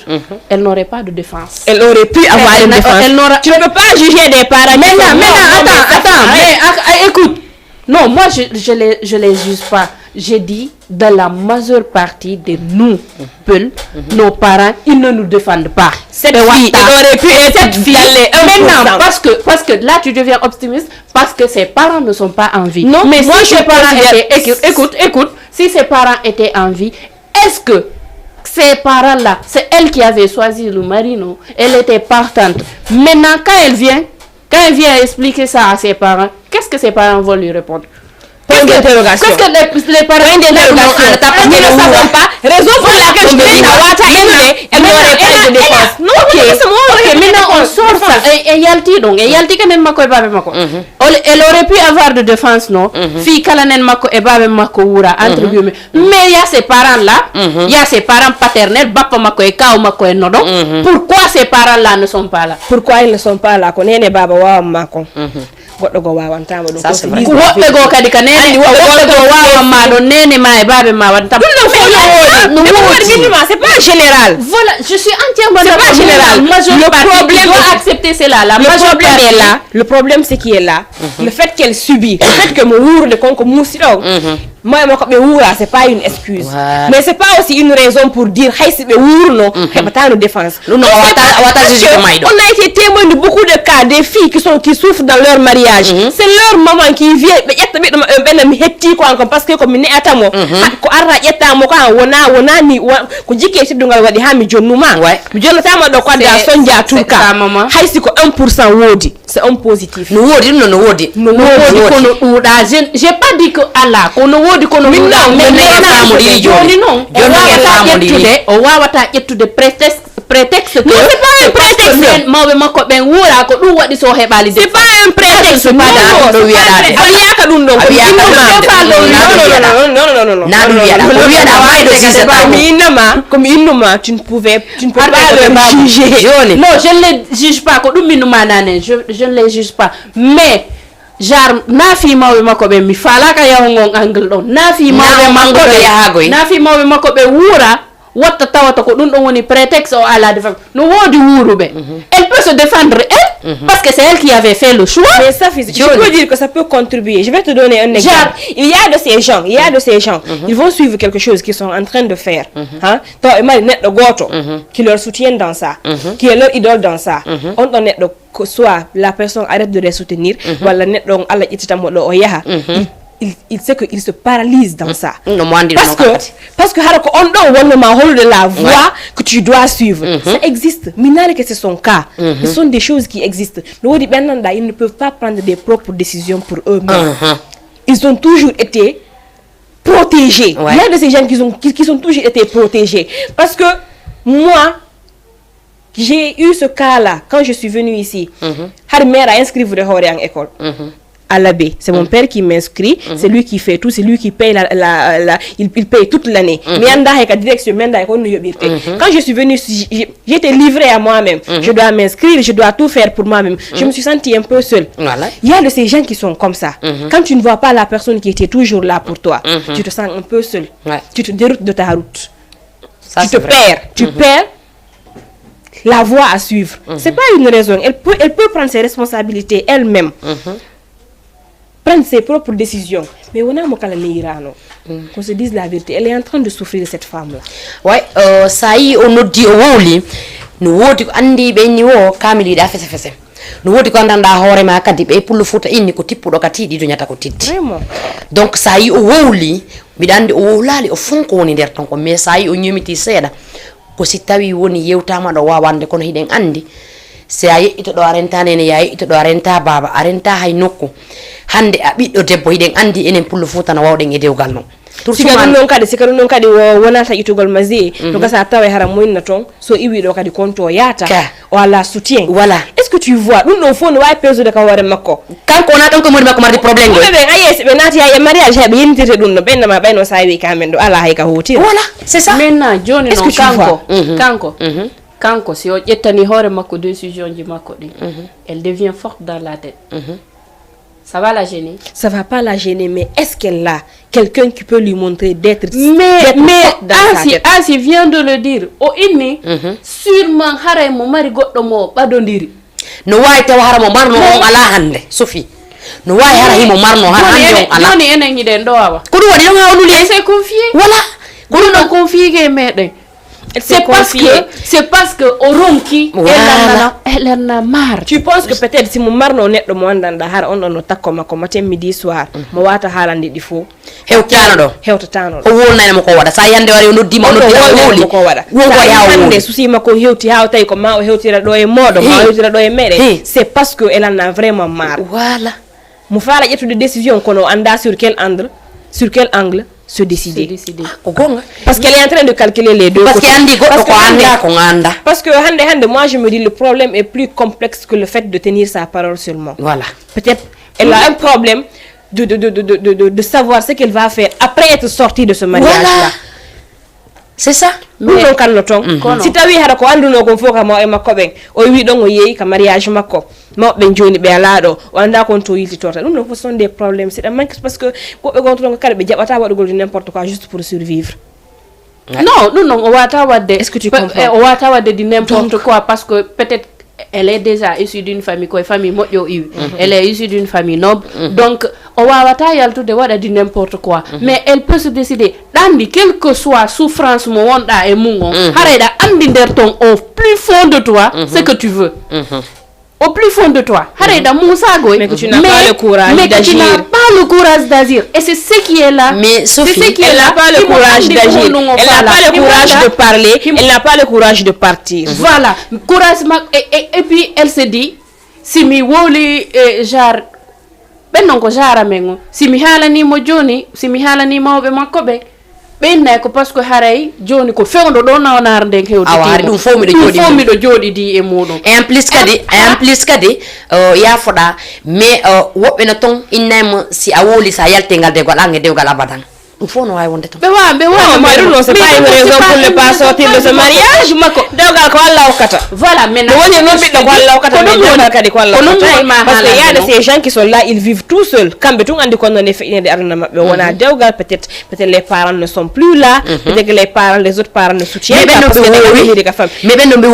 elle n'aurait pas de défense. Elle aurait pu avoir une défense. Tu ne peux pas juger des parents. Maintenant, attends, écoute. Non, moi, je les juge pas. J'ai dit, dans la majeure partie de nous, Peuls, nos parents, ils ne nous défendent pas. Cette fille, elle aurait pu être cette fille. Maintenant, parce que là, tu deviens optimiste, parce que ses parents ne sont pas en vie. Non, mais moi, si ses parents étaient... Écoute, si ses parents étaient en vie, est-ce que ces parents-là, c'est elle qui avait choisi le mari, non? Elle était partante. Maintenant, quand elle vient expliquer ça à ses parents, qu'est-ce que ses parents vont lui répondre? Point d'interrogation. Qu'est-ce que les parents ne savent pas. Raison pour laquelle je dis elle n'aurait pas de défense. Ok, maintenant on sort ça. Et Yalti donc, Yalti quand même mako ebabe mako. Elle aurait pu avoir de défense, non? Fi kalanen mako ebabe mako wura entre guillemets. Mais il y a ces parents là, il y a ces parents paternels, bappa mako e kaw mako e nodo. Pourquoi ces parents là ne sont pas là? Pourquoi ils ne sont pas là? Konene baba wa mako. Goddo go wawantama dum ko wobbe go kadi kanene wobbe go wawa ma do nene ma e babe ma wantama c'est pas général. Voilà, je suis entièrement d'accord. C'est pas général. Le problème doit accepter cela. Le problème c'est qui est là. Le fait qu'elle subit, le fait que mo de konko musiro. Moi c'est pas une excuse. Mais c'est pas aussi une raison pour dire hey c'est non, pas de défense. On a été témoin de beaucoup de cas des filles qui souffrent dans leur mariage. C'est leur maman qui vient parce que comme ni atamo ko arra yetta mo ko wona ni ko jike ci dungal wadi ha mi jonnuma mi jonnata do ko da sonja turka hay si ko 1% wodi c'est un positif no wodi no wodi ko no uda j'ai pas dit que Allah ko no wodi ko no uda mais joni non o wawata ƴettude prétexte que non c'est pas un prétexte mawbe makko ben wura ko dum wadi so hebali c'est pas un prétexte non tu ne peux pas le juger. Non, je ne les juge pas je ne les juge pas, mais genre nafi mawbe makko be mi falaka yawon angle do nafi mawbe makko be wura watta tawata ko dum don woni prétexte o ala défense no wodi wurube elle peut se défendre elle parce que c'est elle qui avait fait le choix. Mais ça je peux dire que ça peut contribuer. Je vais te donner un exemple. Il y a de ces gens ils vont suivre quelque chose qu'ils sont en train de faire qui leur soutiennent dans ça, qui est leur idole dans ça. On donne que soit la personne arrête de les soutenir wala net donc alla ititam do o yaha il sait qu'il se paralyse dans ça. Parce que on de la voie que tu dois suivre. Ça existe. Minare que c'est son cas. Ce sont des choses qui existent. Ils ne peuvent pas prendre des propres décisions pour eux-mêmes. Ils ont toujours été protégés. Il y a de ces gens qui ont toujours été protégés. Parce que moi, j'ai eu ce cas-là quand je suis venue ici. Har mère a inscrit en école. À l'abbé, c'est mon père qui m'inscrit, c'est lui qui fait tout, c'est lui qui paye il paye toute l'année. Quand je suis venue, j'ai été livrée à moi-même. Je dois m'inscrire, je dois tout faire pour moi-même. Je me suis sentie un peu seule. Il y a de ces gens qui sont comme ça. Quand tu ne vois pas la personne qui était toujours là pour toi, tu te sens un peu seule. Tu te déroutes de ta route. Ça, tu perds la voie à suivre. C'est pas une raison. Elle peut prendre ses responsabilités elle-même. prendre ses propres décisions. Mais on a mon calme qu'on se dise la vérité. Elle est en train de souffrir, cette femme-là. Ouais, ça y est, on nous dit, nous wodi ko andi be ni wo kamili da fese no wodi ko andanda hoore ma kadi be pullu futa inni ko tippudo ka tiidi do nyata ko tiddi Vraiment. donc ça yi o wowli mi dandi o wowlali o fonko woni der ton ko mais ça yi o nyumiti seeda ko si tawi woni yewtama do wawande kono hiden andi se ayi ito do arenta nene yayi ito do arenta baba arenta hay nokku hande a biddo debbo hiden andi enen pullu futa na wawden e dewgal non sikaru non kadi wonata itugol mazi to gasa tawe haram moyna ton so iwi do kadi konto yata o ala soutien voilà est-ce que tu vois dum no fon way peso de ka wore makko kanko na don ko modi makko mardi problème be ayes be nati ay mariage be yintirte dum no benna ma bayno sawi kamen do ala hay ka hoti voilà c'est ça maintenant joni Est-ce non que tu vois? kanko si o ƴettani hoore makko décision ji makko ɗi elle devient forte dans la tête ça va la gêner ça va pas la gêner mais est-ce qu'elle a quelqu'un qui peut lui montrer d'être mais Asi vient de le dire o inni sûrement haray mo mari goɗɗo mo ɓadodiri no wawi taw hara mo marno on ala hande Sophie no wawi hara himo marno hande on ala joni enen hiɗen ɗo awa ko ɗum waɗi ɗon ha onuli elle s'est confiée voilà ko ɗum ɗon confié meɗen c'est parce que o ronki elle en a marre. Tu penses que peut-être si mon marno neddo mo andanda har on no takko makko matin midi soir mo wata halande di fo hewtano do hewtatano o wolnayna mo ko wada sa yande wari o noddima o noddi ko wada hande susi makko hewti hawtay ko ma o hewtira do e modo ma o hewtira do e mere c'est parce que elle en a vraiment marre. Voilà mo fala ƴettude décision kono anda sur quel angle se décider. Parce qu'elle est en train de calculer les deux côtés. Parce que moi je me dis le problème est plus complexe que le fait de tenir sa parole seulement. Voilà. Peut-être elle a un problème de savoir ce qu'elle va faire après être sortie de ce mariage-là. Voilà. C'est ça. Mais si tawi hada ko anduno ko foka mo e makko ben o wi don o yeyi ka mariage makko mo ben joni be alaado o anda kon to yilti torta dum no ko son des problèmes c'est manque parce que ko be gonto kala be jabata wadugol du n'importe quoi juste pour survivre. Non o wata wadde est-ce que tu comprends o wata wadde du n'importe quoi parce que peut-être elle est déjà issue d'une famille ko famille moƴƴo iwi elle est issue d'une famille noble donc o wawata yaltude waɗa du n'importe quoi mais elle peut se décider ɗandi quelle que soit souffrance mo wonɗa e mum on harayɗa andi nder ton au plus fond de toi ce que tu veux au plus fond de toi harayɗa musagoy mais que tu n'as pas le courage d'agir. Tu n'as pas le courage d'agir et c'est ce qui est là. Mais Sophie, elle n'a pas le courage d'agir, elle n'a pas le courage de parler, elle n'a pas le courage de partir. Voilà, courage et puis elle se dit si mi woli genre ben non ko jara mengo si mi halani mo joni si mi halani mawbe makko be ɓennay ko parce que haray joni ko fewdo ɗo nawnar nden hewde ɗum fomiɗo jooɗi di e muɗum et en plus kadi yafoɗa mais woɓɓe no ton innaymo si a woli sa yalti ngal dewgal an e dewgal abadan ɗum fof no wawi wonde ton ɓe wawi non c'est pas une raison pour ne pas sortir de ce mariage makko dewgal ko Allah hokkata voilà maintenant woni non ɓiɗɗo ko Allah hokkata mais dewgal kadi ko Allah hokkata parce que y a de ces gens qui sont là ils vivent tout seuls kamɓe tun andi kono ne feƴinede aduna mabɓe wona dewgal peut-être les parents ne sont plus là peut-être que les autres parents ne soutiennent pas parce que mais ɓen no ɓe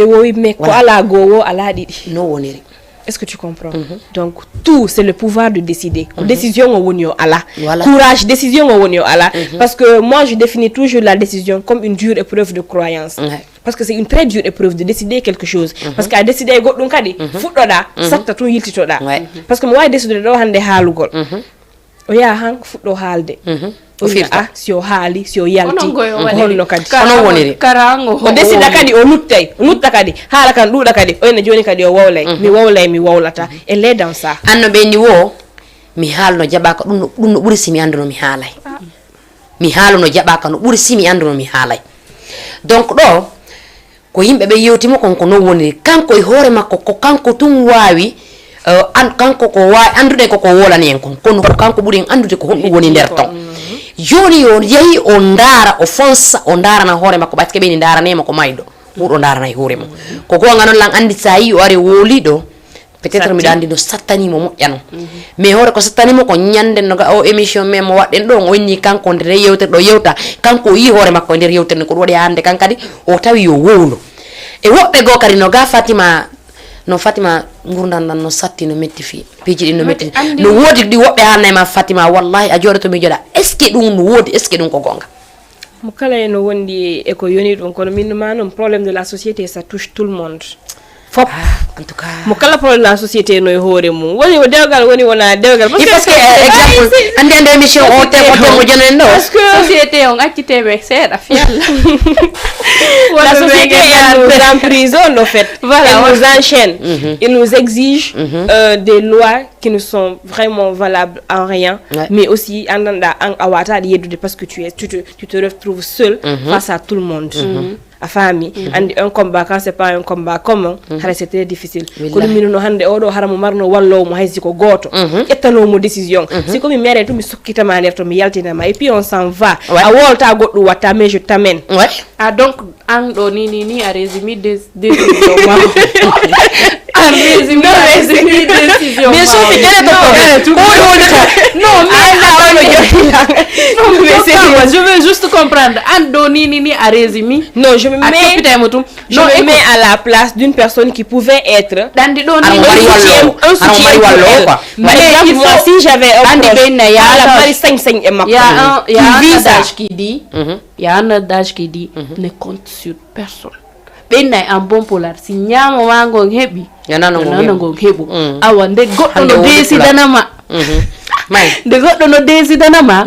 wowi mais ko ala gowo ala ɗiɗi no woniri. Est-ce que tu comprends? Donc tout c'est le pouvoir de décider. Décision au wonio ala. Courage, décision au wonio ala. Parce que moi je définis toujours la décision comme une dure épreuve de croyance. Parce que c'est une très dure épreuve de décider quelque chose. Parce qu'à décider goɗɗum kadi fuɗɗoɗa satta tun yiltitoɗa. Parce que mo wawi décider ɗo hande haalugol. O yaha han fuɗɗo haalde. O fi'a si o haali si o yalti holno kadi kono woniri o décida kadi o nutta kadi haala kan ɗuuɗa kadi o ene joni kadi o wawlay mi wawlata elle est dans ça anno ɓe ni wo mi haalno jaɓaka ɗum no ɓuuri simi anduno mi haalay mi haaluno jaɓaka no ɓuuri simi anduno mi haalay donc ɗo ko yimɓe ɓe yewtimo konko non woniri kanko e hoore makko ko kanko tun wawi kanko ko wawi andude koko wolani en kon kono kanko ɓuuri en andude ko honɗum woni nder ton joni o yehi o ndaara o fonsa o ndaarana hoore makko ɓatke ɓeni ndaaranema ko mayɗo ɓurɗo ndaarana e hoore mum ko gonga noon lan andi sa yi o ari wooliɗo peut-être miɗo andi no sattanimo moƴƴa non mais hoore ko sattanimo ko ñande no o émission men mo waɗɗen ɗo o inni kanko nder yewtere ɗo yewta kanko o yi hoore makko e nder yewtere nde ko ɗum waɗi hande kan kadi o tawi yo wowlo e woɓɓe goo kadi no ga Fatima no Fatima ngurdan dan no satti no metti fi piji di no metti no wodi di wobbe hanay ma Fatima wallahi a jodo to mi joda est ce que dum no wodi est ce que dum ko gonga mo kala no wondi e ko yoni don kono min ma non problème de la société ça touche tout le monde fop en tout cas mo kala problème de la société no e hoore mum woni o dewgal woni wona dewgal parce que exemple ande émission o te ko mo jonen do parce que société on accité be seeda fial la société elle nous emprisonne en fait voilà, elle nous enchaîne il nous exige des lois qui ne sont vraiment valables en rien mais aussi andanda an awata yedude parce que tu te retrouves seul face à tout le monde a famille andi un combat quand c'est pas un combat commun c'est très difficile ko dum no hande o do haramo marno wallo mo haysi ko goto ettano mo décision si ko mi mere to mi sokkita ma ner to mi yaltina ma et puis on s'en va a wolta goddu watta mais je t'amène donc an do ni a résumé des décisions a résumé décisions mais so fi kala to non mais je veux juste comprendre an do ni a résumé non je me mets à la place d'une personne qui pouvait être un soutien mais moi si j'avais un adage qui dit ne compte sur personne benna en bon polar si nyama wango hebi yanano ngo hebu awande goddo no desidanama de goddo no desidanama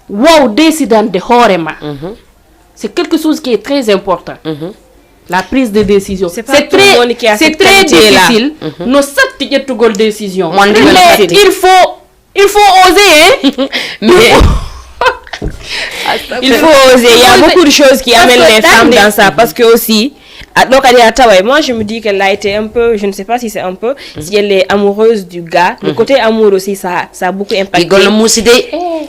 wow décidant de horema c'est quelque chose qui est très important la prise de décision c'est très difficile no satti jettugol décision il faut oser hein il faut oser. Il y a beaucoup de choses qui amènent les femmes dans ça parce que aussi donc moi je me dis qu'elle a été un peu, je ne sais pas si c'est un peu, si elle est amoureuse du gars, le côté amour aussi ça a beaucoup impacté. Igol muside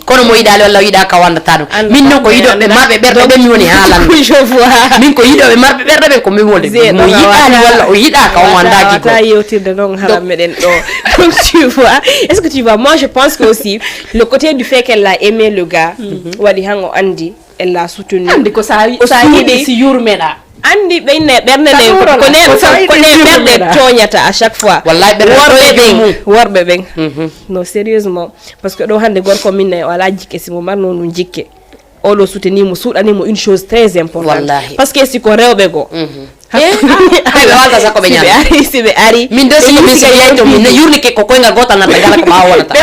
kono mo yida walla yida ka wanda tado min non ko yido be marbe berde be mi woni halan je vois min ko yido be marbe berde be ko mi wolde mo yida ni walla o yida ka wanda gi ko ta yotirde non halam meden do donc tu vois est-ce que tu vois moi je pense que aussi le côté du fait qu'elle a aimé le gars wadi hango andi elle l'a soutenu andi ko sa yidi si yurmeda andi berne berde toñata à chaque fois wallahi worbe ben non sérieusement parce que do hande gorko minne wala jikke si mo marno no jikke o do soutenir mo soudani mo une chose très importante parce que si ko rewbe go ari min do si mi sey to min yurni ke ko ngal gota na tagala ko ma wala ta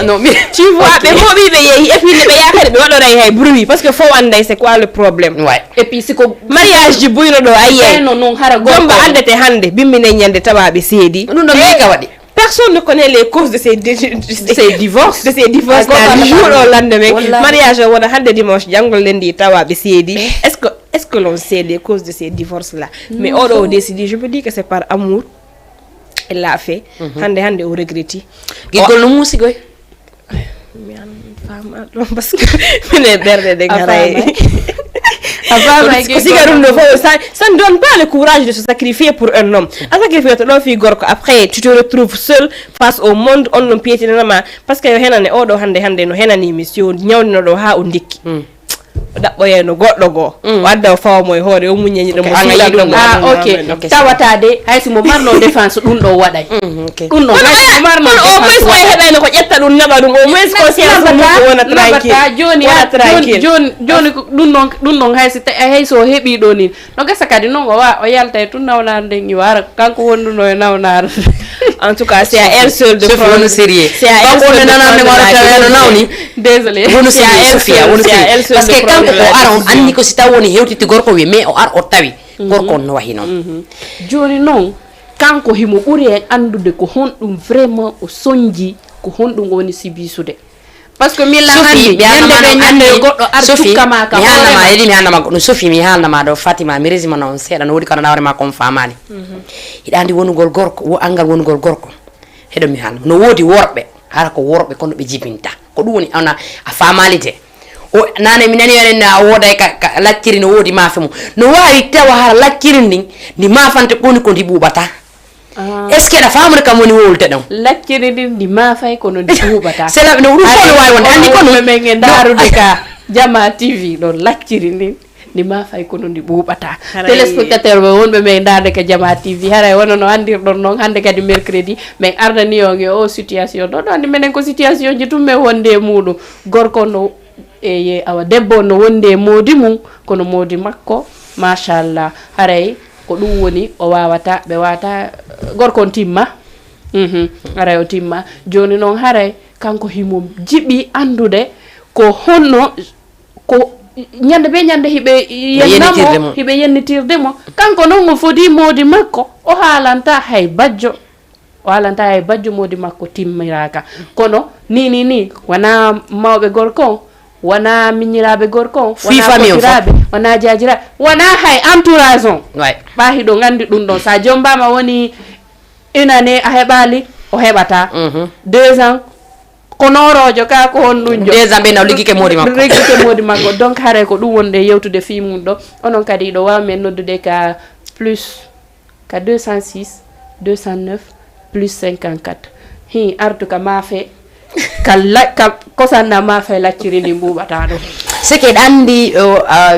non mais tu vois be mo bi be yehi et puis be yakare be wado ray hay bruit parce que fo wanda c'est quoi le problème et puis si ko mariage ji buyno do ayé non hara gomba andete hande bimmine nyande tababe seedi non ka wadi personne ne connaît les causes de ces divorces du jour au lendemain mariage wona hande dimanche jangol lendi tawabe seedi est-ce que l'on sait les causes de ces divorces là mais on décide je me dis que c'est par amour elle l'a fait hande au regretti gigol no musigoy parce que mine berde de garay ça ne donne pas le courage de se sacrifier pour un homme. À sacrifier ton fille gorko après tu te retrouves seul face au monde on non piétinama parce que henane odo hande no henani mission nyawdino do ha o ndikki dabboye no goddo go wadda fawmo e hoore o munyani dum ok tawatade haysi mo marno défense dum do waday dum no haysi mo marno o moins ko hebeno ko jetta dum naba dum o moins conscience mo wona tranquille joni dum non haysi hayso hebi do ni no gasa kadi non o yalta e tun nawnar de ngi wara kanko wonduno e nawnar en tout cas c'est à elle seule de prendre sérieux c'est à elle seule de prendre nawni désolé c'est à elle seule parce que kanko o aron anni ko sita woni hewtiti gorko wi mais o ar o tawi gorko no wahi non joni non kanko himo buri en andude ko hondum vraiment o sonji ko hondum woni sibisude parce que mi la handi nyande goddo ar tukama ka mi hanama goddo Sophie mi hanama do Fatima mi resima non seeda no wodi kana nawre ma kon famani hidandi wonugol gorko wo angal wonugol gorko hedo mi hanama no wodi worbe har ko worbe kono be jibinta ko dum woni ona a famalite o nane mi nani enen a woday ka lacciri no wodi mafemo no wawi tawa har lacciri ni mafante koni ko dibubata est-ce que la femme kam woni wolte dum lacciri di mafay ko no dibubata c'est la no ru ko wawi won andi ko no me ngen darude ka Jama TV do lacciri ndi ma fay kono ndi ɓuuɓata Haray- téléspectateur ɓe wonɓe men dande ka Jama TV haray wono no andirɗon noon hannde kadi mercredi min ardani on e o situation ɗo ɗo andi minen ko situation ji tum men wonde e muɗum gorko no e awa debbo no wonde e moodi mum kono moodi makko machallah haray ko ɗum woni o wawata ɓe wata gorko on timma haray o timma joni noon haray kanko himo jiɓi andude ko honno ko ñande be ñande hiɓe yennamo hiɓe yennitirdemo kanko noon o foti moodi makko o haalanta hay bajjo moodi makko timmiraka kono ni wona mawɓe gorko on wona miñiraɓe gorko on wona kotiraɓe wona jajiraɓe wona hay entourage on ɓaahi ɗo gandi ɗum ɗon sa jombama woni une année a heɓali o heɓata 2 ans konorojo ka ko honɗum jo 2 ans ɓe naw liggike moodi makko donc haare ko ɗum wonde yewtude fi mum ɗo onon kadi ɗo wawi men noddude ka plus ka 206 209 plus 54 hi artu ka maafe ka kosanna maafe lacciri ndi mbuɓata ɗo sike ɗa andi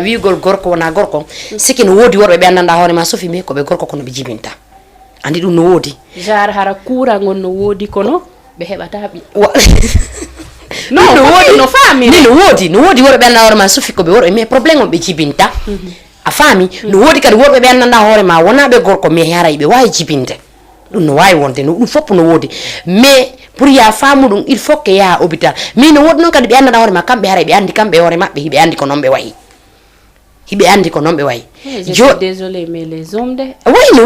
wigol gorko wona gorko sike no woodi worɓe ɓe anndanɗa hoore ma sofi mais koɓe gorko kono ɓe jibinta andi ɗum no woodi genre hara courangol no woodi kono ɓe heɓata ɓi no woodi worɓe ɓe anndanɗa hoore ma sofi koɓe worɓe mais probléme on ɓe jibinta a faami no woodi kadi worɓe ɓe anndanɗa hoore ma wona ɓe gorko mais haray ɓe wawi jibinde ɗum no wawi wonde ɗum fopp no woodi mais pour ya faamu ɗum il faut que yaha hôpital mais no woodi noon kadi ɓe anndanɗa hoore ma kamɓe haray ɓe andi kamɓe hoore maɓɓe hiɓe andi ko noon ɓe wayi désolé mais les hommes de wayi no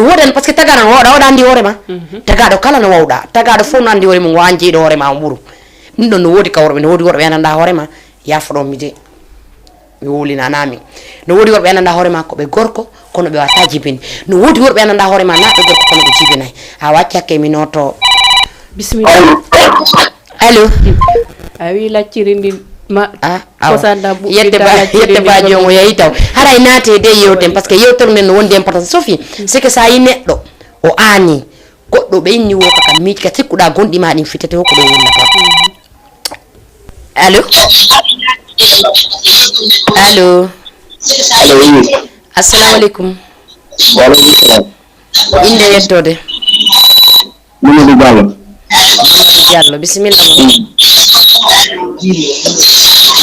woodi par ce que tagaɗo no wawɗa oɗa andi hoore ma tagaɗo kala no wawɗa tagaɗo fof no andi hoore mum wawan jeyɗo hoore ma o ɓuuru ɗum ɗon no woodi ka worɓe no woodi worɓe ɓe anndanɗa hoore ma yafoɗon mi de mi wolinanami no woodi worɓe anndanɗa hoore ma koɓe gorko kono ɓe wata jibinde no woodi worɓe anndanɗa hoore ma naɓe gorko kono ɓe jibinayi ha wacci hakke mi noto bisimilla allo a wi lacciri ndi yette baji on o yeeyi taw haray naate de yewten par ce que yewtere nden no wondi importance Sophie c'est que sa yi neɗɗo o aani goɗɗo ɓe inni wo kaka miiƴi ka sikkuɗa gonɗima ɗin fitete hokko ɗo wonna toon allo assalamu aleykum inde yettode Mamadou Diallo bisimilla moɗon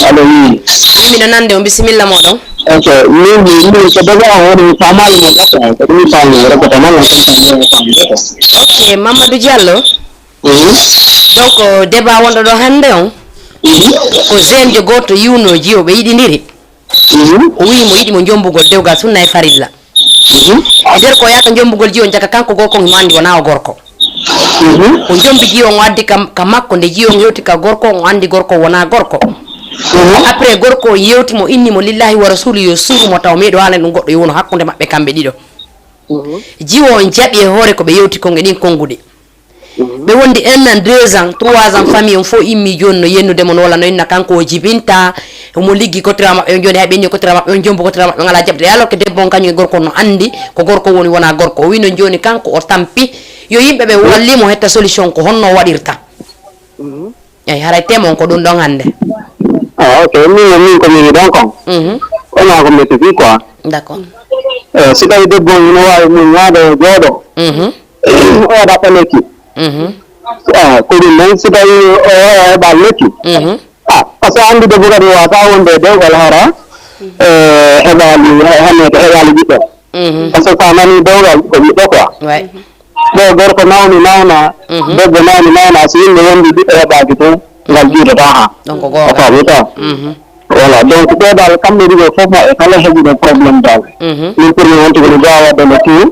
allo oui miɗo nande on bisimilla moɗon ok min ko daga woni famali mo gata ko dum famali rabata man ok Mamadou Diallo donc débat wonɗo ɗo hande on ko jeune goto yiwnoji o ɓe yiɗidiri o wi mo yiɗi mo jombugol dewgal sunna e farilla nder ko yaka jombugol jiyo jaka kanko gorko mo andi wona o gorko o jombi jiyo o addi ka makko nde jiyo yewti ka gorko o andi gorko wona gorko après gorko yewti mo inni mo lillahi wa rasuli yo suru mo taw meeɗo haala ɗum goɗɗo yowno hakkude maɓɓe kamɓe ɗiɗo jiwo on jaɓi e hoore ko ɓe yewti konge ɗin konguɗe ɓe wondi 1 an 2 ans 3 ans famille on fof immi joni no yennude mon walla no inna kanko o jibinta omo liggi kotira maɓɓe joni hay ɓe inni kotira maɓɓe on jombo kotira maɓɓe ngala jaɓde alors que debbo on kañum e gorko no andi ko gorko woni wona gorko o wino joni kanko o tampi yo yimɓeɓe wallimo hetta solution ko honno waɗirta eyi haray tema on ko ɗum ɗon hande ok min ko min ɗon kon ona ko metti fi quoi d'accord si tawi debbo no wawi mum waade jooɗo o waɗata lekki ko ɗum noon si tawi o heɓa lekki par ce que andi debbo kadi wata wonde dewgal hara heɓali hannde ko heɓali ɓiɗɗo par ce que sa nani dewgal ko ɓiɗɗo quoi ɗo gorko nawna debbo nawna so yimɓe wondi ɓiɗɗo heɓaki to ngal jiiɗota ha o faami ta voilà donc ɓe dal kamɓe ɗiɗo fof ma e kala heɓuɗo probléme dal min pour min wontugo no jawa wadde no tiw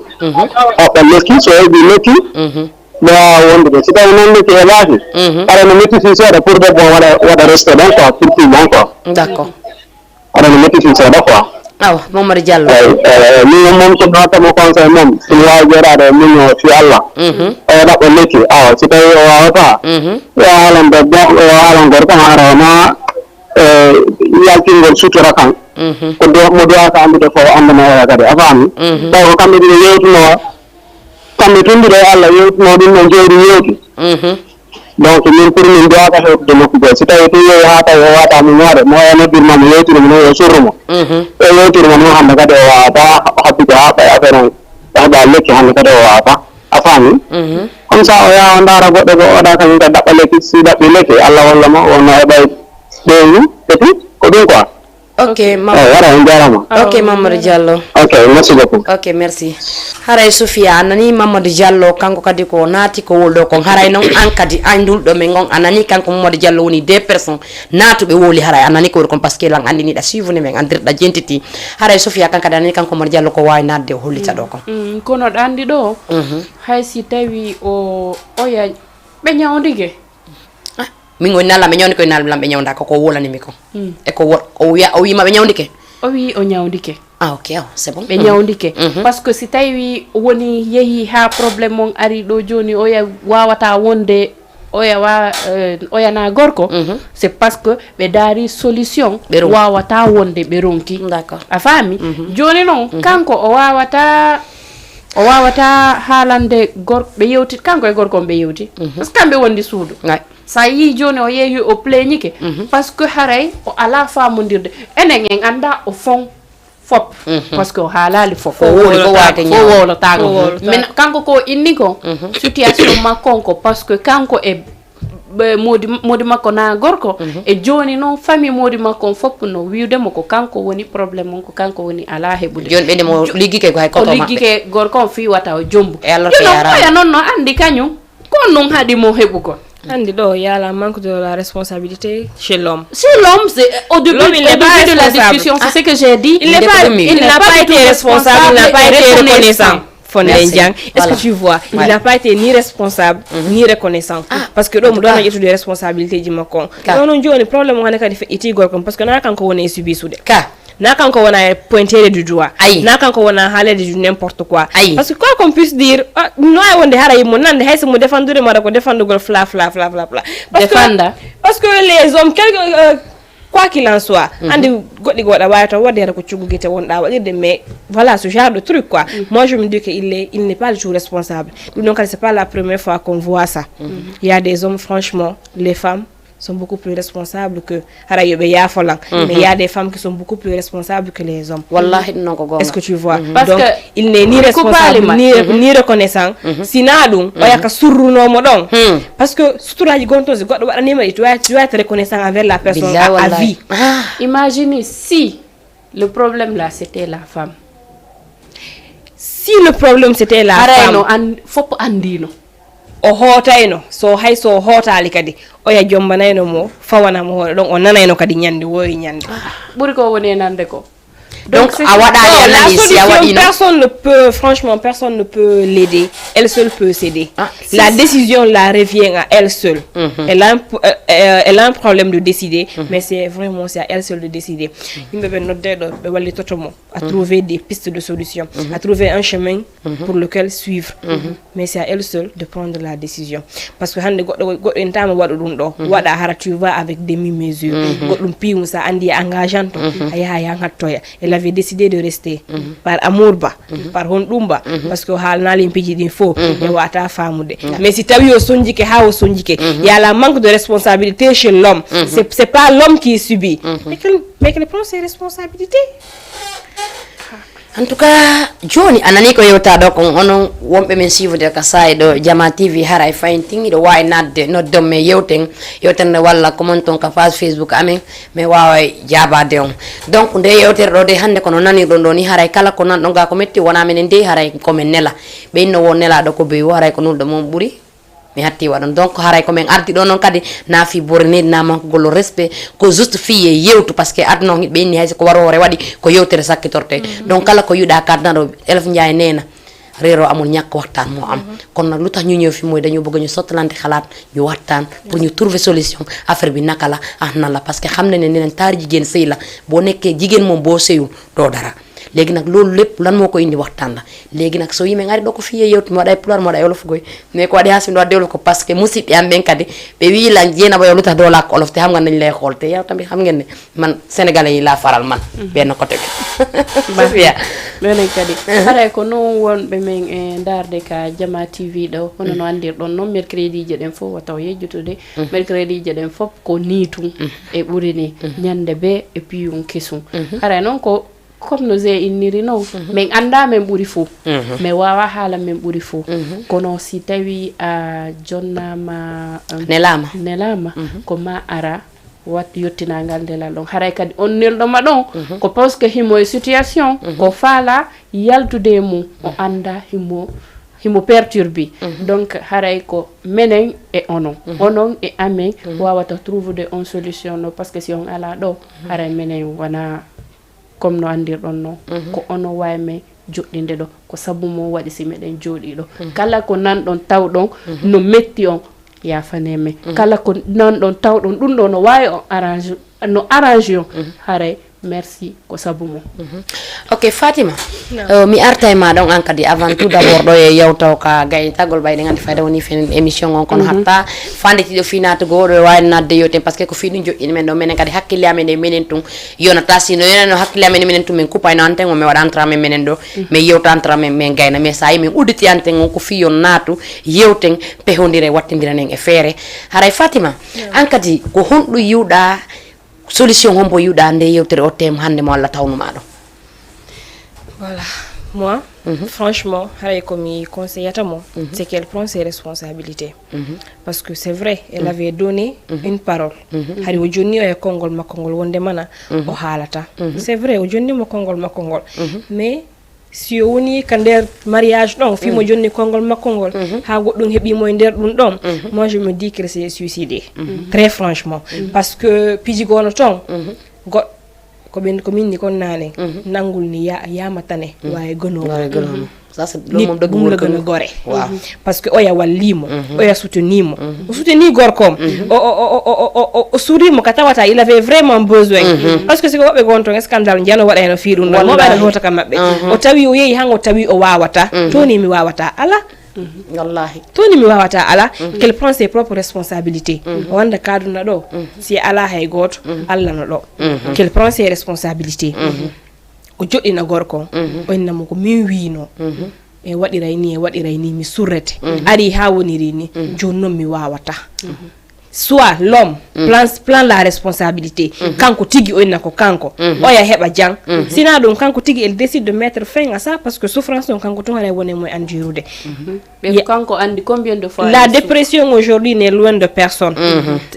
hoɓɓe lekki so heɓi lekki ɓe wawa wondude si tawi noon lekki heɓaki aɗa no metti fi seeɗa pour debbo waɗa resté ɗon quoi pour filmon quoi d'accord aɗa no metti fi seeɗa quoi awa Mamadou Diallo min moom so ɗotamo conseil moom sono wawi joɗade min fi Allah o ɗaɓɓo lekki awa si tawi o wawata yo haalande o haalan gorko harama yaltingol sutura kan ko mo duwata andude fof andana oya kadi a faami taw ko kamɓe ɗiɗo yewtuno kamɓe tonduɗo e Allah yewtuno ɗum no jewri yewti donc min pour min jowata hewtude nokku go si tawi to yeeyi ha tawi o wata mo ñaade mo noddirma mo yewtiri mo o surrumo e yewtiri mo noon hannde kadi o wawata habdude ha ɓay affaire o heɓa lekki hannde kadi o wawata a faami comme ça o yaha o ndaara goɗɗo ko oɗa kañum kadi ɗaɓɓa lekki si ɗaɓɓi lekki Allah walla mo wonno heɓay ɓeewi eti ko ɗum quoi ok wara on jarama ok Mamadou Diallo ok merci beaucoup ok merci haray Sofia anani Mamadou Diallo kanko kadi ko naati ko wolɗo kon haray noon an kadi andulɗo men gon anani kanko Mamadou Diallo woni 2 personnes naatuɓe woli haray anani ko woni kon par ce que lan andiniɗa suivre men andirɗa jentiti haray Sofia kan kadi anani kanko Mamadou Diallo ko wawi nadde o hollita ɗo kon kono ɗo andi ɗo hay si tawi o oya ɓe ñawdige min woni nalla ɓe ñawdi koye nal lamɓe ñawda ko wolanimi ko e ko o wima ɓe ñawdike o wi o ñawdike ok c'est bon ɓe ñawdike par ce que si tawi woni yeehi ha probléme mon ari ɗo joni oya wawata wonde oyana gorko c'est parce que ɓe daari solution wawata wonde ɓe ronki d'accord a faami joni noon kanko o wawata haalande ɓe yewti kanko e gorko on ɓe yewti par ce que kamɓe wondi suudu sa yi joni o yeehi o pleñike par ce que haray o ala famodirde enen en anda o fon fop par ce que o haalali fop o wolotago min kanko ko inni ko situation makko on ko par ce que kanko e modi makko na gorko e joni noon famille modi makko on fop no wiwdemo ko kanko woni probléme on ko kanko woni ala heɓude joni ɓe ndemo liggike ko hay koto maɓɓe liggike gorko on fiwata o jombu e alors que oya noon no andi kañum kon noon haɗimo heɓu kon Andi do, il y a la manque de la responsabilité chez l'homme. Si l'homme, au début de la discussion, c'est ce que j'ai dit. Il n'a pas été responsable, il n'a pas été reconnaissant. Est-ce que tu vois, il n'a pas été ni responsable ni reconnaissant. Parce que l'homme doit avoir des responsabilités du macon. Non, non, le problème on a quand il fait parce que n'a quand on est subi sous des cas. N'a quand on a pointé du doigt. N'a quand on a halé de n'importe quoi. Parce que quoi qu'on puisse dire, nous on est haraï mon ande hay se me défendre de moi défendre de fla. Parce que les hommes quoi qu'il en soit, andi godi goda wayata wadere ko cugugete wonda wadde mais voilà ce genre de truc quoi. Moi je me dis que il n'est pas du tout responsable. Donc c'est pas la première fois qu'on voit ça. Il y a des hommes franchement, les femmes sont beaucoup plus responsables que mais il y a des femmes qui sont beaucoup plus responsables que les hommes. Wallahi non ko est-ce que tu vois parce donc que il n'est ni responsable ni reconnaissant sinadum oyaka surruno mo don parce que suturaji gontozi goddo wadanima tu dois être reconnaissant envers la personne à vie. Imaginez si le problème là c'était la femme. Si le problème c'était la femme faut andino o hotayno so hay so hotali kadi o ya jombanayno mo fawana mo hoore don o nanayno kadi nyande wori nyande buri ko woni nande ko donc la solution personne ne peut franchement personne ne peut l'aider, elle seule peut s'aider. La décision la revient à elle seule. Elle a un problème de décider mais c'est vraiment c'est à elle seule de décider. Il me à trouver des pistes de solution, à trouver un chemin pour lequel suivre. Mais c'est à elle seule de prendre la décision parce que hande goddo entama wadu dum do wada hara tu vas avec demi-mesure godum pium sa andi engageant aya ya ngattoya. Elle avait décidé de rester par amour par hondumba parce que halna limpiji din fo e wata famude mais si tawi o sonjike ha o sonjike il y a la manque de responsabilité chez l'homme. C'est pas l'homme qui subit mais qu'il prend ses responsabilités. En tout cas joni anani ko yewta do kon onon wombe men suivre ka say do Jama TV haray fainting do way nadde no do me yewten walla commenton ka page Facebook amen me waaway jabade on donc nde yewtere do de hande kono nani do ni haray kala ko nan do ga ko metti wona men de haray ko men nela be no won nela do ko be haray ko non do mon buri mi hatti wadon donc haray ko men arti do non kadi na fi borne na manko golo respect ko juste fiye yewtu parce que adno be ni hay ko warore wadi ko yewtere sakkitorte donc kala ko yuda kardano elf njaay neena rero amul ñak waxtaan mo am kon nak lutax ñu ñew fi moy dañu bëgg ñu sotalante xalaat ñu waxtaan pour ñu trouver solution affaire bi naka la nan la parce que xamna ne neen tar jigen sey la bo nekké jigen mom bo seyul do dara léegi nag loolu lépp lan moo ko indi waxtaan la léegi nag so yimɓe ngari ɗo ko fiye yewtu mi waɗa e pulaar mi waɗa e olof goy mais ko waɗi ha simi ɗo wadde olof ko parce que musidɓe am ɓen kadi ɓe wi lan jeenaba yo lutax doo lakko olof te xam nga nañ lay xool te yow tamit xam ngeen ne man sénégalais yi laa faral man benn côté bi Sofia ɓenen kadi haray ko noon wonɓe men e darde ka Jama TV ɗo hono no andirɗon noon mercredi je ɗen fof o taw yejjutude mercredi je ɗen fof ko niitum e ɓuri ni ñande be e piyum kesum haray noon ko comme no Zé inniri noon min anda min ɓuri fou mi wawa haala min ɓuri fou kono si tawi a jonnama nelama ko ma ara wat yottinagal ndelal ɗon haray kadi on nelɗoma ɗon ko parce que himo e situation ko faala yaltude mum o anda himo perturbi donc haray ko menen e onon e amen wawata trouvude on solution no parce que si on ala ɗo haray menen wona comme no andirɗon noon ko ono wawi men joɗɗinde ɗo ko sabu mo waɗi si meɗen jooɗi ɗo kala ko nanɗon tawɗon no metti on yafaneme kala ko nanɗon tawɗon ɗum ɗo no wawi on arrange on haray merci ko sabu mo ok Fatima mi arta e maɗon an kadi avant tout d' abord ɗo e yewtaw ka gayitagol ɓayde gandi fayda woni fen émission on kono hatta fandetiɗo fi natugo ɗo wawi nadde yoten par ce que ko fiɗum joƴƴini men ɗo minen kadi hakkille amen e minen tun yonata sino yonano hakkille amen e minen tun min kupayno anten o mi waɗa entramen menen ɗo min yewta entramen min gayna mais sa yi min udditi anten on ko fiyon naatu yewten pehondira e wattidiranen e feere haray Fatima an kadi ko honɗum yiwɗa solution hombo yiwɗa nde yewtere o thème hande mo Allah tawnuma ɗo voilà moi franchement haray komi conseillata mo c'est qu'elle prend ses responsabilités parce que c'est vrai elle avait donné une parole hari o jonni o e konngol makko ngol wonde mana o haalata c'est vrai o jonni mo konngol makko ngol mais si o woni ka nder mariage ɗon fimo jonni konngol makko ngol ha goɗɗum heeɓimo e nder ɗum ɗon moi je me dis que c'est suicidé très franchement parce que pijigono ton ko minni kon nane nangul ni yamatane wawi gonomo ça c'est nit ɗum la gën a gore parce que oya wallimo oya soutenimo o souteni gorkom o suurimo ka tawata il avait vraiment besoin parce que siko woɓɓe gon ton scandale jano waɗa heno fi ɗum ɗon moɓe hota kam maɓɓe o tawi o yeehi han o tawi o wawata toni mi wawata ala wallahi toni mi wawata ala qu'elle prend ses propres responsabilités o wanda kaduna ɗo si ala hay goto Allah no ɗo qu'elle prend ses responsabilités o joɗɗina gorko o innamo ko min wino e waɗiray ni mi surrete ari ha woniri ni joni noon mi wawata soit l'homme plan la responsabilité kanko tigi o inna ko kanko oya heɓa jang sina ɗum kanko tigi elle décide de mettre fin à ça parce que souffrance ɗon kanko tun haɗa woni moye andirude kanko andi combien de fois la dépression aujourd'hui n'est loin de personne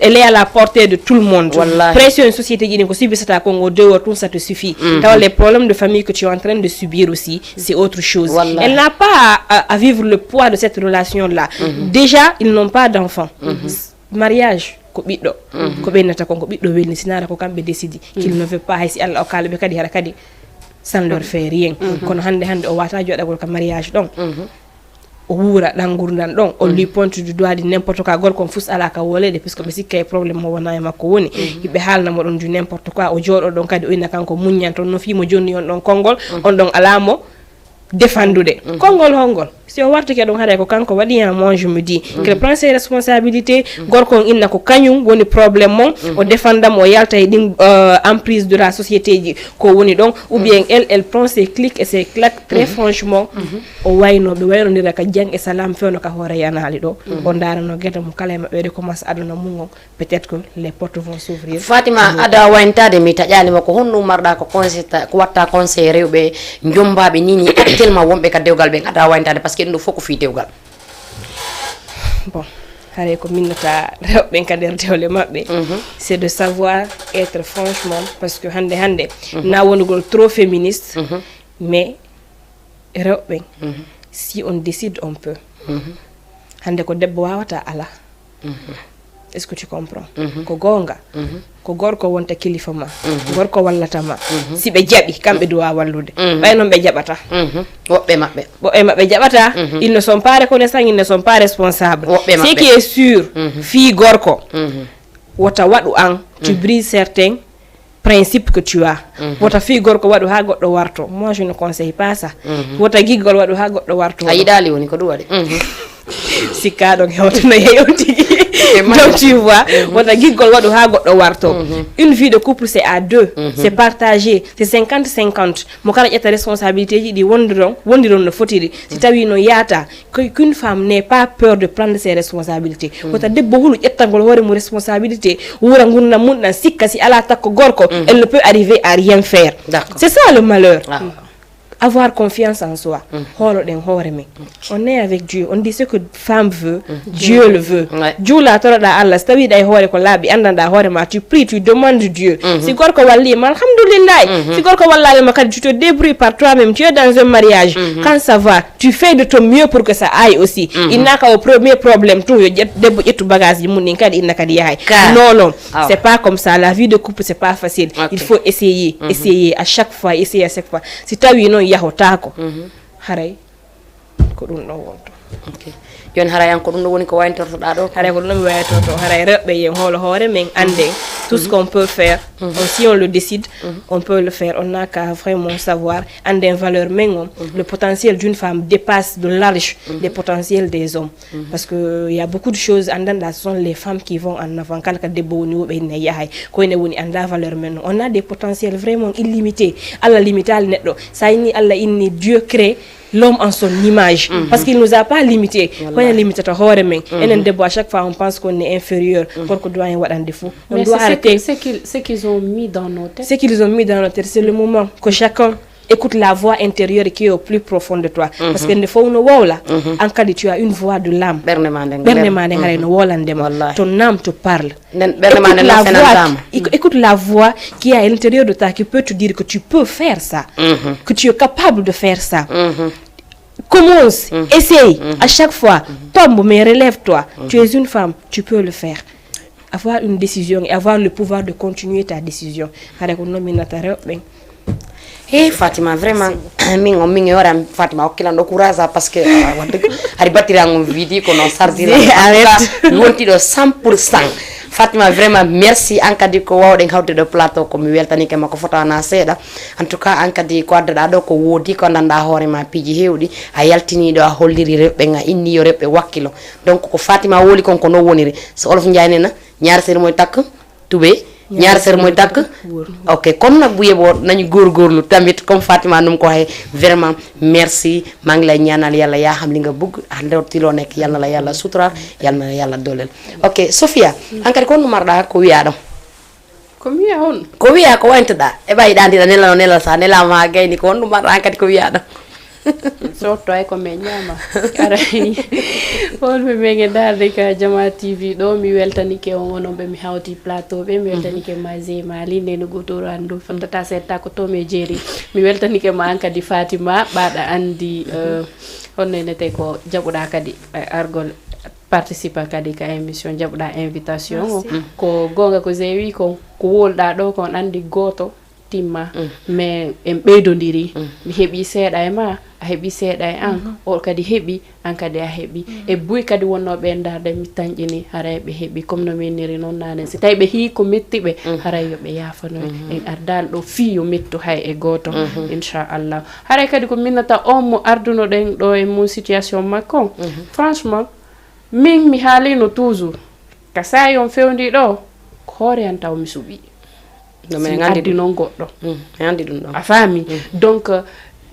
elle est à la portée de tout le monde pression une société jiɗi ko subisata kongo 2 heures tout ça te suffit tawa les problèmes de famille que tu es en train de subir aussi c'est autre chose elle n'a pas à vivre le poids de cette relation là déjà ils n'ont pas d'enfants mariage ko ɓiɗɗo ko ɓennata kon ko ɓiɗɗo welni sinara ko kamɓe décidi qu'il ne veut pas haysi Allah o kala ɓe kadi hara kadi sans leur faire rien kono hande o wata joɗagol ka mariage ɗon o wuura ɗan gurdan ɗon on lui pointe du doigt di n'importe quoi gorko on fus ala ka wolede puisque ɓe sikka e probléme mo wona e makko woni yiɓe haalnamo ɗon du n'importe quoi o jooɗo ɗon kadi o inna kanko muññan toon no fimo jonni on ɗon konngol on ɗon alamo défendude konngol hongol si o wartike ɗum haɗa ko kanko waɗi hen moi je me dis qu'elle prend ses responsabilités gorko on inna ko kañum woni probléme mon o défendam o yalta e ɗin emprise de la société ji ko woni ɗon ou bien elle prend ses clics et ses claques très franchement o waynoɓe waynodira ka jang e salam fewno ka hoore yanali ɗo o darano gueɗe mo kala e maɓɓe de commence aduna mum on peut être que les portes vont s'ouvrir Fatima ada wayntade mi taƴanima ko honɗum marɗa ko conseil ko watta conseil rewɓe jombaɓe nini actuellement wonɓe ka dewgal ɓen ada wayntade par ce que ɗum ɗo fof ko fi dewgal bon haray ko minnata rewɓe ka nder dewle maɓɓe c'est de savoir être franchement parce que hande na wonugol trop féministe mais rewɓe si on décide on peut hande ko debbo wawata ala est ce que tu comprends ko gonga ko gorko wonta kilifa ma gorko wallata ma si ɓe jaɓi kamɓe duwa wallude ɓay noon ɓe jaɓata woɓɓe maɓɓe jaɓata ils ne sont pas reconnaissants ils ne sont pas responsables ce qui est sûr fii gorko wota waɗu an tu brises certains principe que tu as. Wota fi gorko wadu ha goddo warto. Moi je ne conseille pas ça. Wota gigol wadu ha goddo warto. Ayidali woni ko duwade. Sika donc hewtana yewtigi. Donc tu vois, wota gigol wadu ha goddo warto. Une vie de couple c'est à deux, c'est partagé, c'est 50-50. Mo kala ƴetta responsabilité ji di wondiron no fotiri. Si tawi no yata qu'une femme n'ait pas peur de prendre ses responsabilités. Wota debbo hulu ƴettangol hoore mo responsabilité, wura gunna mun dan sikka si ala takko gorko, elle ne peut arriver à rien faire. C'est ça le malheur. Avoir confiance en soi. On est avec Dieu. On dit ce que femme veut, Dieu le veut. Dieu la tora da Allah, stawi dai hore ko labi andanda hore ma, tu pries, tu demandes Dieu. Si gorko walli ma alhamdulillah. Si gorko wallale ma kadi tu te débrouilles par toi-même, tu es dans un mariage. Quand ça va, tu fais de ton mieux pour que ça aille aussi. Il n'a qu'au premier problème tout yo debbo ƴettu bagage ji mun ni kadi inna kadi yahay. Non, c'est pas comme ça. La vie de couple c'est pas facile. Il faut essayer à chaque fois, Si tawi non yahotako haray ko dum do wonto. Okay. Yon haray an ko dum do woni ko wayntortoda do. Haray ko dum wayntorto haray rebbe yen holo hore men ande tout ce qu'on peut faire. Si on le décide, on peut le faire. On n'a qu'à vraiment savoir ande valeur men le potentiel d'une femme dépasse de large les potentiels des hommes. Parce que il y a beaucoup de choses andanda ce sont les femmes qui vont en avant kala ka debbo woni wobe ne yahay ko ne woni anda valeur men. On a des potentiels vraiment illimités. Allah limital neddo. Ça ni Allah inni Dieu crée l'homme en son image parce qu'il nous a pas limité. Quand il limite ta hore men enen debbo à chaque fois on pense qu'on est inférieur pour que doit wadande fou. On doit arrêter ce qu'ils ont mis dans nos têtes. Ce qu'ils ont mis dans nos têtes, c'est le moment que chacun écoute la voix intérieure qui est au plus profond de toi. Parce que ne faut no wawla en cas tu as une voix de l'âme. Ton âme te parle. Écoute la voix qui est à l'intérieur de toi qui peut te dire que tu peux faire ça, que tu es capable de faire ça. Commence, essaye, à chaque fois, tombe mais relève-toi. Tu es une femme, tu peux le faire. Avoir une décision et avoir le pouvoir de continuer ta décision. Fatima vraiment mingi ora Fatima okkilando courage parce que wadde ari battirango vidi ko non sardira wonti do 100%. Fatima vraiment merci ankadi ko wawden hawde do plateau ko mi weltani ke mako fotana seeda en tout cas ankadi ko adda do ko wodi ko nanda hoore ma piji hewdi a yaltini do a holliri rewbe nga inni yo rewbe wakkilo donc ko Fatima woli kon ko no woniri so olof njaynena ñaar ser moy tak tubé ñaar ser moy tak. Ok kon nak bu yebo nañu gorlu tamit comme Fatima num ko waxe vraiment merci ma ngi lay ñaanal yalla ya xam li nga bëgg andoti lo nek yalla la yalla sutura yalla na yalla dolel. Ok Sofia ankari kon marda ko wiado ko wiya hon ko wiya ko waytada e bay dandi nela sa nela ma gayni ko on marda ankari ko wiado so toy ko me nyama aray hol be mege darde ka Jama TV do mi weltanike on wono be mi hawti plateau be mi weltanike maze mali ne no gotoro andu fandata setta ko to me jeri mi weltanike ma anka di Fatima bada andi onne nete ko jabuda kadi argol participa kadi ka émission jabuda invitation ko gonga ko zewi ko wolda do ko andi goto timma mais en beydondiri mi hebi seeda e ma a hebi seeda e an o kadi hebi an kadi a hebi e buy kadi wonno be ndarde mi tanjini haray be hebi comme no meniri non nane si tay be hi ko mettibe haray yo be yafano en ardal do fiyo metto hay e goto inshallah haray kadi ko minata o mo arduno den do e mon situation makko franchement min mi halino toujours ka sayon fewndi do hore an taw mi subi no men ngandi non goddo ngandi dum do a fami donc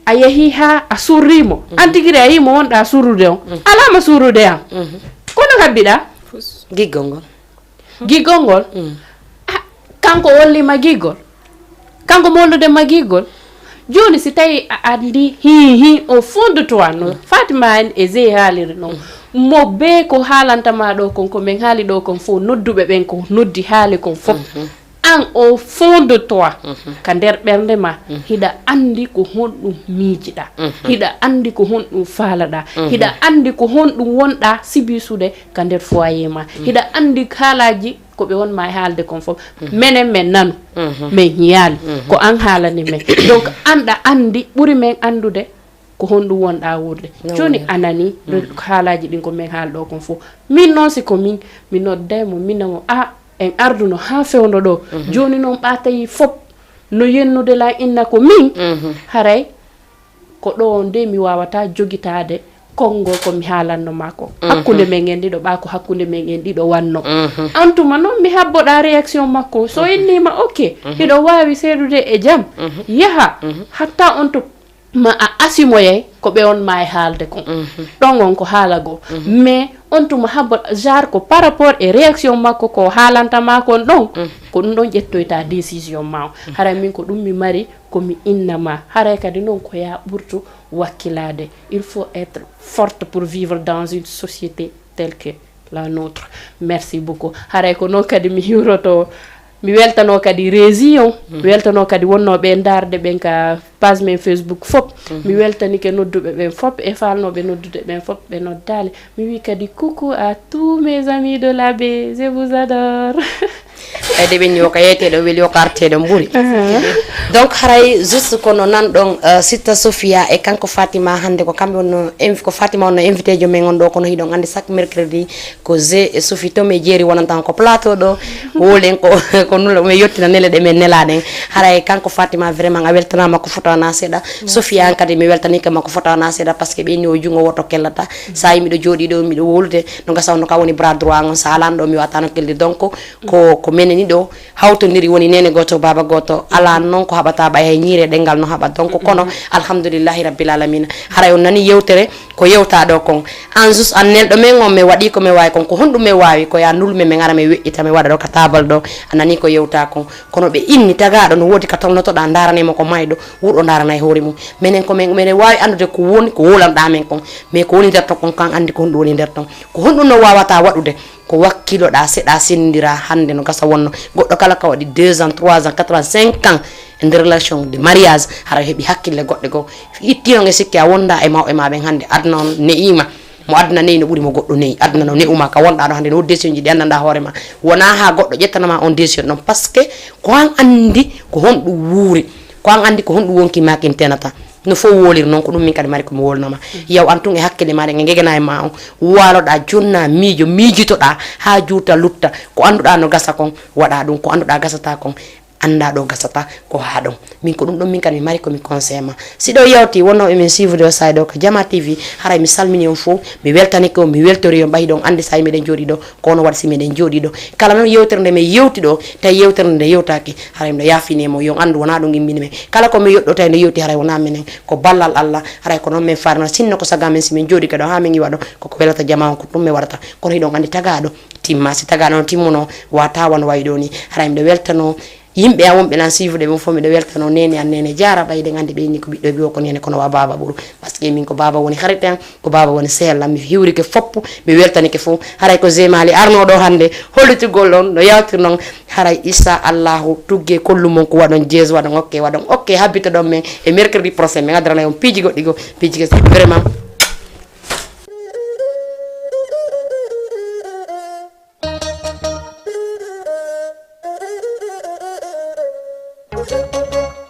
a yehi ha a surrimo antigire ayi mo wonda surude on ala ma surude am kono habida gigongol kanko wolli ma gigol kanko mollude ma gigol joni si tay andi hi au fond de toi no Fatima en eze halir no mo be ko halanta ma do kon ko men hali do kon fo noddube ben ko noddi hali kon fo an au fond de toi ka der bernde ma hida andi ko hondum miijida hida andi ko hondum falada hida andi ko hondum wonda sibisude ka der foyer ma hida andi halaji ko be won ma halde kon fo menen men nanu men nyali ko an halani men donc anda andi buri men andude ko hondu wonda wurde joni anani halaji din ko men haldo kon fo min non si ko min no demo minamo en arduno ha fewndo ɗo joni noon ɓatayi fop no yennude la inna ko min haray ko ɗo nde mi wawata jogitade konngol ko mi haalanno mako hakkunde men en ɗiɗo ɓa ko hakkunde men en ɗiɗo wanno antuma noon mi habboɗa réaction makko so innima ok hiɗo wawi seedude e jaam yaha hatta on to ma a asimoye ko ɓe on ma e haalde kon ɗon on ko haala goo mais on tuma habbo genre ko par rapport e réaction makko ko haalantama kon ɗon ko ɗum ɗon ƴettoyta décision ma o haray min ko ɗum mi mari komi innama haray kadi noon ko ya ɓurtu wakkilade il faut être forte pour vivre dans une société telle que la nôtre merci beaucoup haray ko noon kadi mi hiwroto mi weltano kadi région mi weltano kadi wonnoɓe darde ɓen ka page men Facebook fop mi weltanike nodduɓe ɓen fop e falnoɓe noddude ɓen fop ɓe noddale mi wi kadi coucou à tous mes amis de la baie je vous adore de ɓen yo ka yeteɗo weeli yo ka arteɗo ɓuuri donc haray juste kono nanɗon Sister Sophia e kanko Fatima hande ko kamɓe wonno ko Fatima wonno invité jo men on ɗo kono hiɗon andi chaque mercredi ko G e Sophie to mi jeeri wonantan ko plateau ɗo wolen ko nula mi yettina nele ɗe men nelaɗen haray kanko Fatima vraiment a weltanama ko fotawana seeɗa Sophia an kadi mi weltanike makko fotawana seeɗa par ce que ɓenni o jungo woto kellata sa yi miɗo jooɗi ɗo miɗo wolude no gasawno ka woni bras droit on sa alano ɗo mi watano kelde donc ko meneni ɗo hawtodiri woni nene goto baba goto ala noon ko haɓata ɓay hay ñiire ɗengal no haɓa donc kono alhamdoulillahi rabbil alamina haray on nani yewtere ko yewta ɗo kon an juste an nelɗo men on mi waɗi ko mi wawi kon ko honɗum mi wawi ko ya nulme mi gara mi weƴƴita mi waɗa ɗo ka table ɗo a nani ko yewta kon kono ɓe inni tagaɗo no wodi ka tolnotoɗa daranemo ko mayɗo wuɗo darana e hoore mum minen ko minen wawi andude ko woni ko wolanɗa men kon mais ko woni nder ton kon kan andi ko honɗum woni nder ton ko honɗum no wawata waɗude ko wakkiloɗa seɗa sendira hande no gasa wonno goɗɗo kala ka waɗi 2 ans 3 ans 4 ans 5 ans en relation de mariage hara heeɓi hakkille goɗɗe goo ittino e sikki a wonda e mawɓe maɓen hande aduna on ne'ima mo aduna neyi no ɓuuri mo goɗɗo neyi aduna no ne'uma ka wonɗa ɗo hande no décision ji ɗi anndanɗa hoorema wona ha goɗɗo ƴettanama on décision ɗon par ce que ko an andi ko honɗum wuuri ko an andi ko honɗum wonki makin tenata no fo wolir noon ko ɗum min kadi mari komi wolnoma yaw an tun e hakkille maɗe e gegana e ma on waloɗa jonna miijo miijitoɗa ha juuta lutta ko anduɗa no gasa kon waɗa ɗum ko anduɗa gasata kon anda ɗo gasata ko ha ɗon min ko ɗum ɗon min kadi mi mari komi conseil ma siɗo yewti wonno emin suivre o sayɗo ko Jama TV haray mi salmini on fof mi weltanike on mi weltori on ɓayi ɗon andi sa miɗen jooɗi ɗo ko ono waɗi si miɗen jooɗi ɗo kala même yewtere nde mi yewti ɗo tawi yewtere nde yewtaki haray miɗo yafinimo yo andu wona ɗum gimmini men kala komi yoɗɗo tawi nde yewti haray wona minen ko ballal Allah haray ko noon min farno sinno ko saga men si min jooɗi kaɗo ha min iwa ɗo koko welata jama on ko ɗum mi waɗata kono hiɗon andi tagaɗo timma si tagaɗo on timmuno wata won wayi ɗo ni haray miɗo weltano yimɓe a wonɓe lan suivre ɓe fof miɗo weltano nene an nene jara ɓayde andi ɓeyni ko ɓiɗɗo biwo ko nene kono wa baba ɓuuru par ce que min ko baba woni harite an ko baba woni sehellam mi hiwrike foppu mi weltanike fof haray ko Zémali arno ɗo hande hollitugol on no yawtir noon haray issa allahu tugge kollumon ko waɗon jees waɗon okke habbita ɗon men e mercredi prochain mi gaddarana on piiji goɗɗi go piiji ke vraiment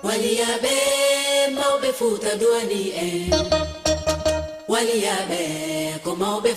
waliyaɓe mawɓe Fuuta duwani en waliyaɓe ko mawɓe